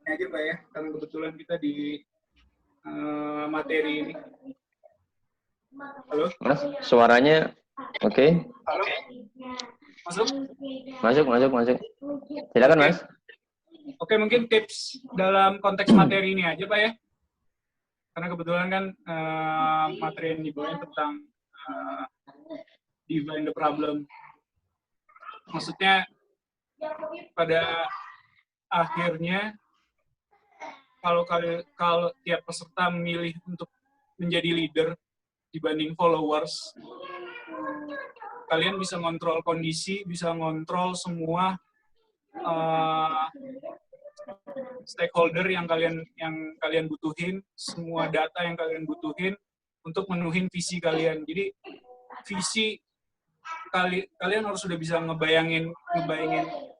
ini aja Pak ya, karena kebetulan kita di materi ini. Halo? Mas, suaranya oke? Halo? Masuk? Masuk. Silakan Mas. Oke, mungkin tips dalam konteks materi ini aja Pak ya. Karena kebetulan kan materi yang dibawa tentang define the problem. Maksudnya pada akhirnya kalau tiap peserta memilih untuk menjadi leader dibanding followers, kalian bisa ngontrol kondisi, bisa ngontrol semua stakeholder yang kalian butuhin, semua data yang kalian butuhin untuk menuhin visi kalian. Jadi visi kalian harus sudah bisa ngebayangin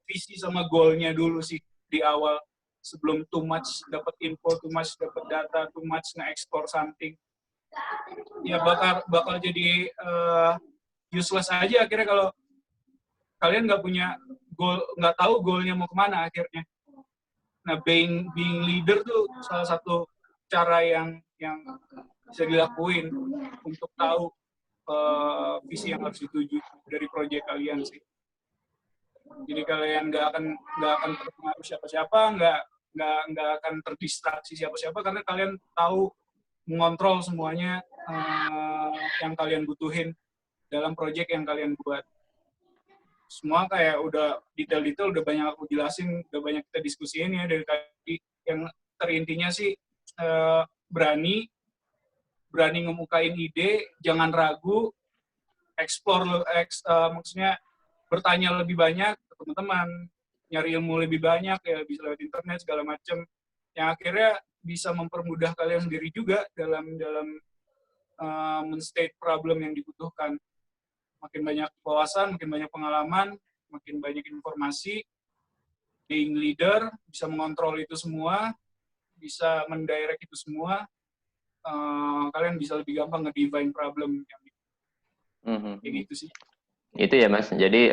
visi sama goalnya dulu sih di awal, sebelum too much dapat info, too much dapat data, too much nge-explore something. Ya bakal jadi useless aja akhirnya kalau kalian nggak punya goal, nggak tahu goalnya mau kemana akhirnya. Nah, being leader tuh salah satu cara yang bisa dilakuin untuk tahu visi yang harus dituju dari proyek kalian sih. Jadi kalian nggak akan terpengaruh siapa-siapa, nggak akan terdistraksi siapa-siapa karena kalian tahu mengontrol semuanya yang kalian butuhin dalam proyek yang kalian buat. Semua kayak udah detail-detail udah banyak aku jelasin, udah banyak kita diskusiin ya dari tadi. Yang terintinya sih berani ngemukain ide, jangan ragu, maksudnya bertanya lebih banyak ke teman-teman, nyari ilmu lebih banyak ya bisa lewat internet segala macam. Yang akhirnya bisa mempermudah kalian sendiri juga dalam men-state problem yang dibutuhkan. Makin banyak wawasan, makin banyak pengalaman, makin banyak informasi, being leader, bisa mengontrol itu semua, bisa mendirect itu semua, kalian bisa lebih gampang nge-define problem. Kayak gitu sih. Itu ya Mas, jadi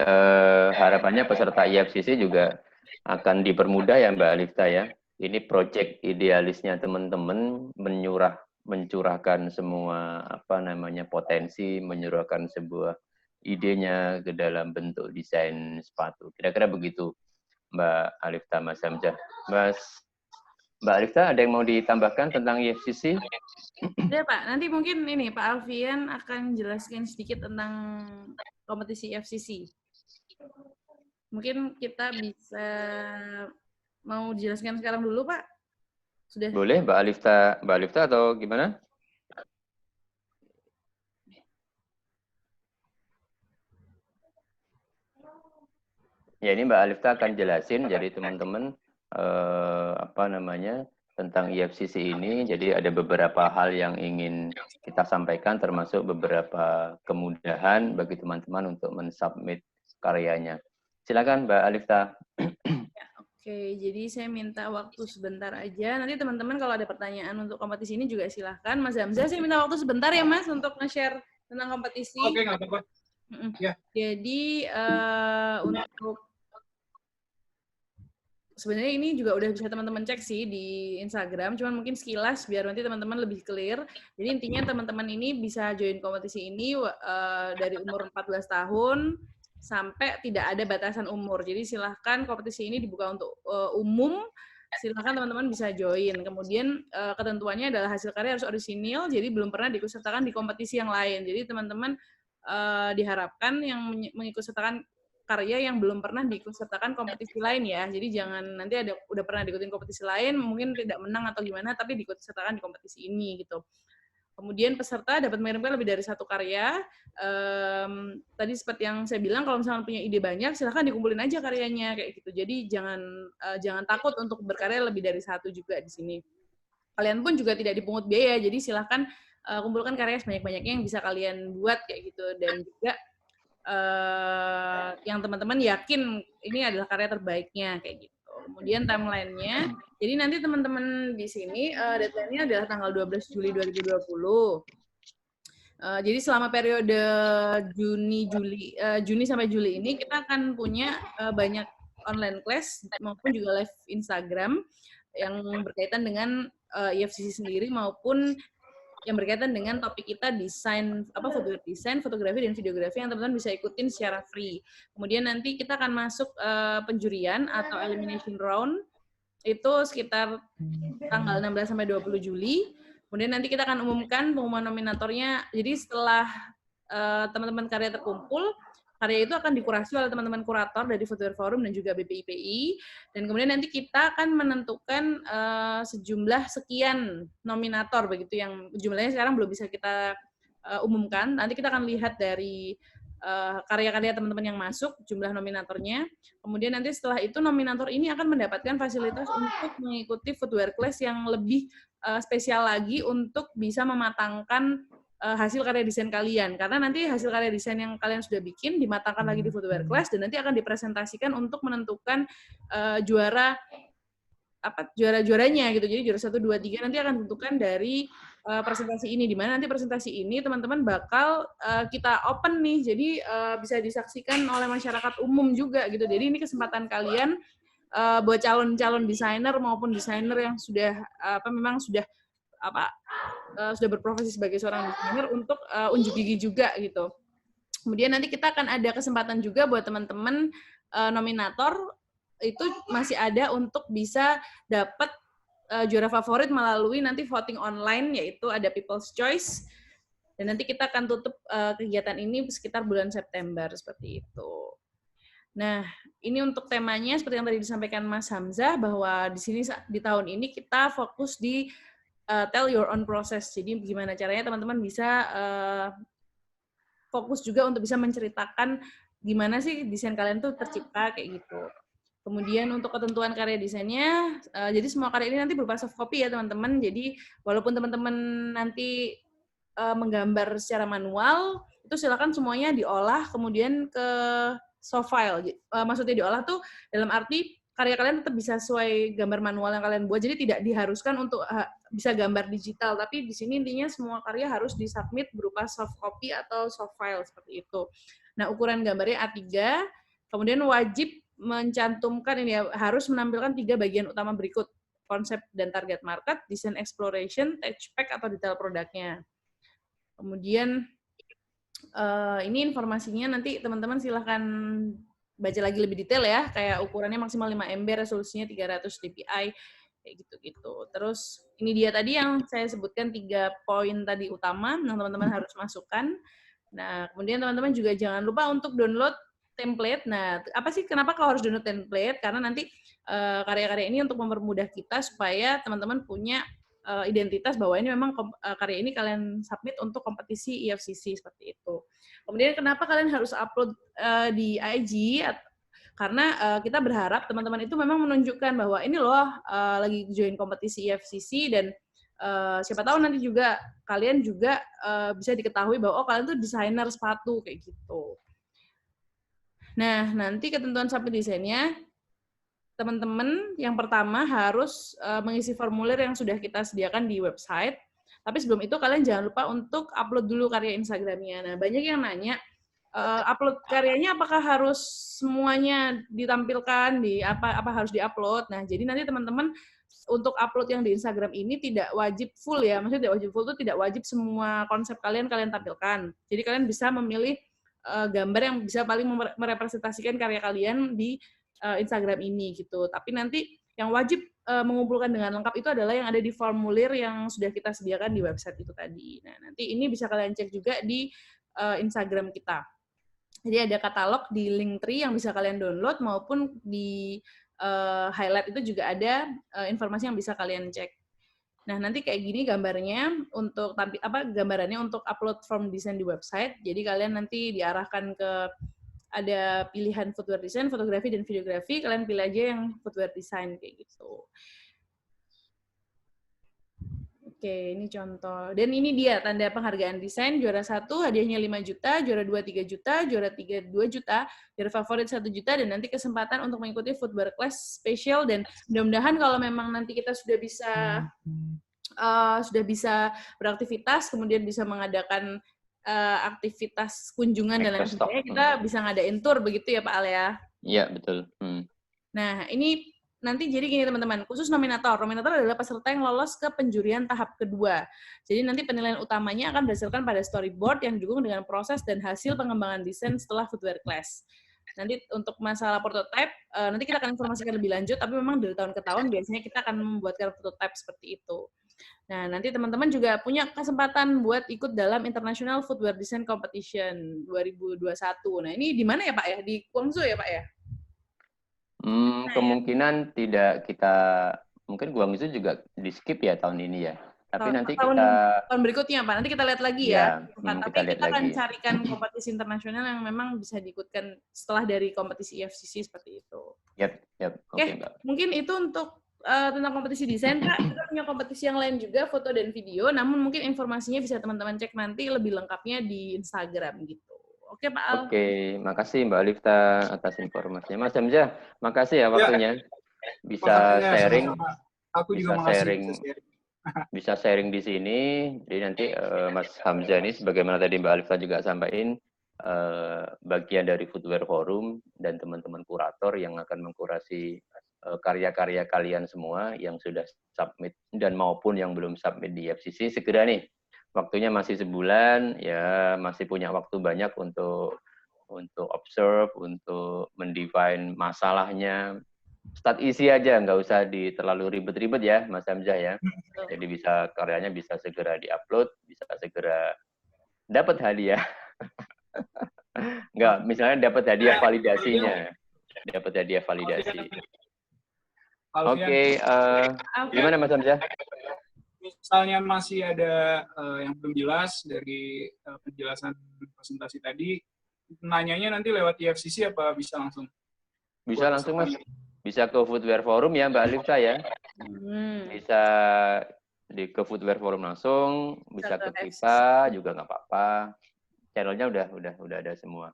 harapannya peserta IFCC juga akan dipermudah ya Mbak Lifta ya. Ini project idealisnya teman-teman mencurahkan semua potensi, menyurahkan sebuah idenya ke dalam bentuk desain sepatu. Kira-kira begitu, Mbak Alifta, Mas Hamzah. Mbak Alifta, ada yang mau ditambahkan tentang IFCC? Ada Pak, nanti mungkin ini Pak Alfian akan jelaskan sedikit tentang kompetisi IFCC. Mungkin kita bisa mau dijelaskan sekarang dulu Pak? Sudah. Boleh, Mbak Alifta atau gimana? Ya, ini Mbak Alifta akan jelasin, jadi teman-teman tentang IFCC ini. Jadi ada beberapa hal yang ingin kita sampaikan, termasuk beberapa kemudahan bagi teman-teman untuk mensubmit karyanya. Silakan Mbak Alifta. Oke, jadi saya minta waktu sebentar aja. Nanti teman-teman kalau ada pertanyaan untuk kompetisi ini juga silahkan. Mas Hamzah, saya minta waktu sebentar ya Mas untuk nge-share tentang kompetisi. Oke, nggak apa-apa. Ya. Jadi untuk sebenarnya ini juga udah bisa teman-teman cek sih di Instagram, cuman mungkin sekilas biar nanti teman-teman lebih clear. Jadi intinya teman-teman ini bisa join kompetisi ini dari umur 14 tahun sampai tidak ada batasan umur. Jadi silahkan kompetisi ini dibuka untuk umum, silahkan teman-teman bisa join. Kemudian ketentuannya adalah hasil karya harus orisinil, jadi belum pernah diikutsertakan di kompetisi yang lain. Jadi teman-teman diharapkan yang mengikutsertakan karya yang belum pernah diikutsertakan kompetisi lain ya. Jadi jangan nanti udah pernah diikutin kompetisi lain, mungkin tidak menang atau gimana, tapi diikutsertakan di kompetisi ini gitu. Kemudian peserta dapat mengirimkan lebih dari satu karya. Tadi seperti yang saya bilang, kalau misalnya punya ide banyak, silahkan dikumpulin aja karyanya kayak gitu. Jadi jangan takut untuk berkarya lebih dari satu juga di sini. Kalian pun juga tidak dipungut biaya, jadi silahkan kumpulkan karya sebanyak-banyaknya yang bisa kalian buat kayak gitu. Dan juga yang teman-teman yakin ini adalah karya terbaiknya kayak gitu. Kemudian timeline-nya, jadi nanti teman-teman di sini deadline-nya adalah tanggal 12 Juli 2020. Jadi selama periode Juni sampai Juli ini kita akan punya banyak online class maupun juga live Instagram yang berkaitan dengan IFCC sendiri maupun yang berkaitan dengan topik kita desain fotografi dan videografi yang teman-teman bisa ikutin secara free. Kemudian nanti kita akan masuk penjurian atau elimination round itu sekitar tanggal 16 sampai 20 Juli. Kemudian nanti kita akan umumkan pengumuman nominatornya. Jadi setelah teman-teman karya terkumpul, karya itu akan dikurasi oleh teman-teman kurator dari Footwear Forum dan juga BPIPI. Dan kemudian nanti kita akan menentukan sejumlah sekian nominator, begitu yang jumlahnya sekarang belum bisa kita umumkan. Nanti kita akan lihat dari karya-karya teman-teman yang masuk, jumlah nominatornya. Kemudian nanti setelah itu nominator ini akan mendapatkan fasilitas untuk mengikuti footwear class yang lebih spesial lagi untuk bisa mematangkan hasil karya desain kalian, karena nanti hasil karya desain yang kalian sudah bikin dimatangkan lagi di footwear class dan nanti akan dipresentasikan untuk menentukan juara-juaranya gitu. Jadi juara 1, 2, 3 nanti akan ditentukan dari presentasi ini, di mana nanti presentasi ini teman-teman bakal kita open nih, jadi bisa disaksikan oleh masyarakat umum juga gitu. Jadi ini kesempatan kalian buat calon-calon desainer maupun desainer yang sudah memang sudah berprofesi sebagai seorang desainer untuk unjuk gigi juga gitu. Kemudian nanti kita akan ada kesempatan juga buat teman-teman nominator itu masih ada untuk bisa dapat juara favorit melalui nanti voting online, yaitu ada People's Choice. Dan nanti kita akan tutup kegiatan ini sekitar bulan September seperti itu. Nah, ini untuk temanya seperti yang tadi disampaikan Mas Hamzah, bahwa di sini di tahun ini kita fokus di tell your own process. Jadi gimana caranya teman-teman bisa fokus juga untuk bisa menceritakan gimana sih desain kalian tuh tercipta kayak gitu. Kemudian untuk ketentuan karya desainnya, jadi semua karya ini nanti berupa soft copy ya teman-teman. Jadi walaupun teman-teman nanti menggambar secara manual, itu silakan semuanya diolah kemudian ke soft file. Maksudnya diolah tuh dalam arti karya kalian tetap bisa sesuai gambar manual yang kalian buat, jadi tidak diharuskan untuk bisa gambar digital, tapi di sini intinya semua karya harus disubmit berupa soft copy atau soft file seperti itu. Nah, ukuran gambarnya A3, kemudian wajib mencantumkan ini ya, harus menampilkan 3 bagian utama berikut: konsep dan target market, design exploration, touch pack atau detail produknya. Kemudian Ini informasinya nanti teman-teman silahkan baca lagi lebih detail ya, kayak ukurannya maksimal 5 MB, resolusinya 300 dpi, kayak gitu-gitu. Terus ini dia tadi yang saya sebutkan 3 poin tadi utama yang teman-teman harus masukkan. Nah, kemudian teman-teman juga jangan lupa untuk download template. Nah, apa sih kenapa kau harus download template? Karena nanti karya-karya ini untuk mempermudah kita supaya teman-teman punya identitas bahwa ini memang karya ini kalian submit untuk kompetisi IFCC seperti itu. Kemudian kenapa kalian harus upload di IG? Karena kita berharap teman-teman itu memang menunjukkan bahwa ini loh lagi join kompetisi IFCC dan siapa tahu nanti juga kalian juga bisa diketahui bahwa kalian tuh desainer sepatu kayak gitu. Nah, nanti ketentuan submit desainnya teman-teman yang pertama harus mengisi formulir yang sudah kita sediakan di website. Tapi sebelum itu kalian jangan lupa untuk upload dulu karya Instagramnya. Nah, banyak yang nanya, upload karyanya apakah harus semuanya ditampilkan, apa harus diupload. Nah, jadi nanti teman-teman untuk upload yang di Instagram ini tidak wajib full ya. Maksudnya tidak wajib full itu tidak wajib semua konsep kalian tampilkan. Jadi kalian bisa memilih gambar yang bisa paling merepresentasikan karya kalian di Instagram ini gitu. Tapi nanti yang wajib mengumpulkan dengan lengkap itu adalah yang ada di formulir yang sudah kita sediakan di website itu tadi. Nah, nanti ini bisa kalian cek juga di Instagram kita. Jadi ada katalog di Linktree yang bisa kalian download maupun di highlight itu juga ada informasi yang bisa kalian cek. Nah, nanti kayak gini gambarnya untuk gambarannya untuk upload form desain di website. Jadi kalian nanti diarahkan ke ada pilihan footwear design, fotografi, dan videografi. Kalian pilih aja yang footwear design kayak gitu. Oke, ini contoh. Dan ini dia tanda penghargaan desain. Juara 1 hadiahnya 5 juta, juara 2 3 juta, juara 3 2 juta, juara favorit 1 juta, dan nanti kesempatan untuk mengikuti footwear class spesial. Dan mudah-mudahan kalau memang nanti kita sudah bisa beraktivitas, kemudian bisa mengadakan aktivitas kunjungan dan lain sebagainya, kita bisa ngadain tour begitu ya Pak Al ya? Iya, betul. Nah, ini nanti jadi gini teman-teman, khusus nominator. Nominator adalah peserta yang lolos ke penjurian tahap kedua. Jadi nanti penilaian utamanya akan berdasarkan pada storyboard yang didukung dengan proses dan hasil pengembangan desain setelah footwear class. Nanti untuk masalah prototype, nanti kita akan informasikan lebih lanjut, tapi memang dari tahun ke tahun biasanya kita akan membuatkan prototype seperti itu. Nah, nanti teman-teman juga punya kesempatan buat ikut dalam International Footwear Design Competition 2021. Nah, ini di mana ya Pak ya? Di Guangzhou ya Pak ya? Kemungkinan tidak kita, mungkin Guangzhou juga di skip ya tahun ini ya. Tapi nanti tahun kita berikutnya Pak, nanti kita lihat lagi ya. Tapi kita akan lagi. carikan kompetisi internasional yang memang bisa diikutkan setelah dari kompetisi IFCC seperti itu. Yap. Oke, mungkin itu untuk tentang kompetisi desain Pak. Kita punya kompetisi yang lain juga, foto dan video. Namun mungkin informasinya bisa teman-teman cek nanti lebih lengkapnya di Instagram gitu. Oke Pak Al. Oke, makasih Mbak Alifta atas informasinya. Mas Hamzah, makasih ya waktunya. Bisa sharing. Aku juga bisa sharing di sini. Jadi nanti Mas Hamzah ini sebagaimana tadi Mbak Alifta juga sampaikan, bagian dari Footwear Forum dan teman-teman kurator yang akan mengkurasi karya-karya kalian semua yang sudah submit dan maupun yang belum submit di FCC. Segera nih, waktunya masih sebulan, ya masih punya waktu banyak untuk observe, untuk mendefine masalahnya. Start isi aja, nggak usah terlalu ribet-ribet ya, Mas Hamzah ya. Jadi karyanya bisa segera diupload, bisa segera dapat hadiah. Nggak, misalnya dapat hadiah validasinya. Dapat hadiah validasi. Oke, gimana Mas Hamzah? Misalnya masih ada yang belum jelas dari penjelasan presentasi tadi, nanyanya nanti lewat IFCC apa bisa langsung? Bisa langsung Mas. Bisa ke Footwear Forum ya Mbak Alifta ya. Bisa ke Footwear Forum langsung, bisa ke kita juga nggak apa-apa. Channelnya udah ada semua.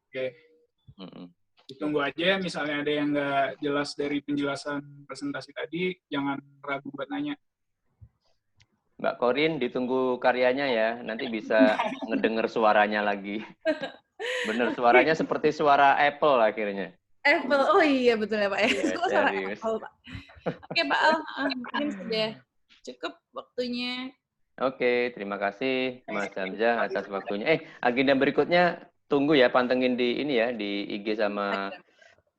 Oke. Ditunggu aja ya, misalnya ada yang nggak jelas dari penjelasan presentasi tadi, jangan ragu buat nanya. Mbak Korin, ditunggu karyanya ya. Nanti bisa ngedenger suaranya lagi. Bener, suaranya seperti suara Apple akhirnya. Apple, oh iya betul ya Pak ya. Suara Apple Pak. Oke Pak Al, mungkin sudah cukup waktunya. Oke, terima kasih Mas Hamzah atas waktunya. Agenda berikutnya tunggu ya, pantengin di ini ya, di IG sama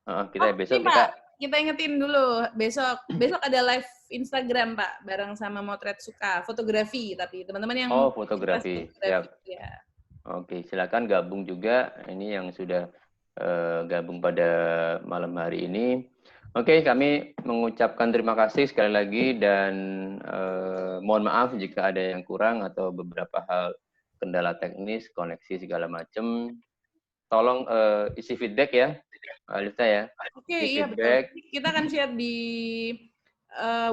kita besok Ini, Pak, kita ingetin dulu, besok ada live Instagram, Pak, bareng sama Motret Suka, fotografi, tapi teman-teman yang fotografi. Siap. Ya. Oke, silakan gabung juga. Ini yang sudah gabung pada malam hari ini. Oke, kami mengucapkan terima kasih sekali lagi dan mohon maaf jika ada yang kurang atau beberapa hal kendala teknis, koneksi segala macam. Tolong isi feedback ya, Alifta ya. Oke, iya betul. Kita akan share di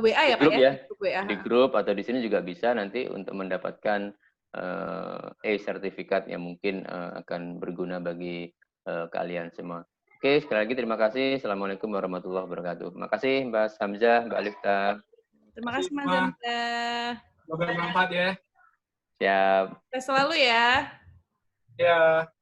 WA ya, Pak grup ya. Grup WA. Di grup atau di sini juga bisa nanti untuk mendapatkan sertifikat yang mungkin akan berguna bagi kalian semua. Oke, sekali lagi terima kasih. Assalamualaikum warahmatullahi wabarakatuh. Terima kasih Mbak Hamzah, Mbak Alifta. Terima kasih Mas Hamzah. Semoga bermanfaat ya. Siap. Sukses selalu ya. Ya.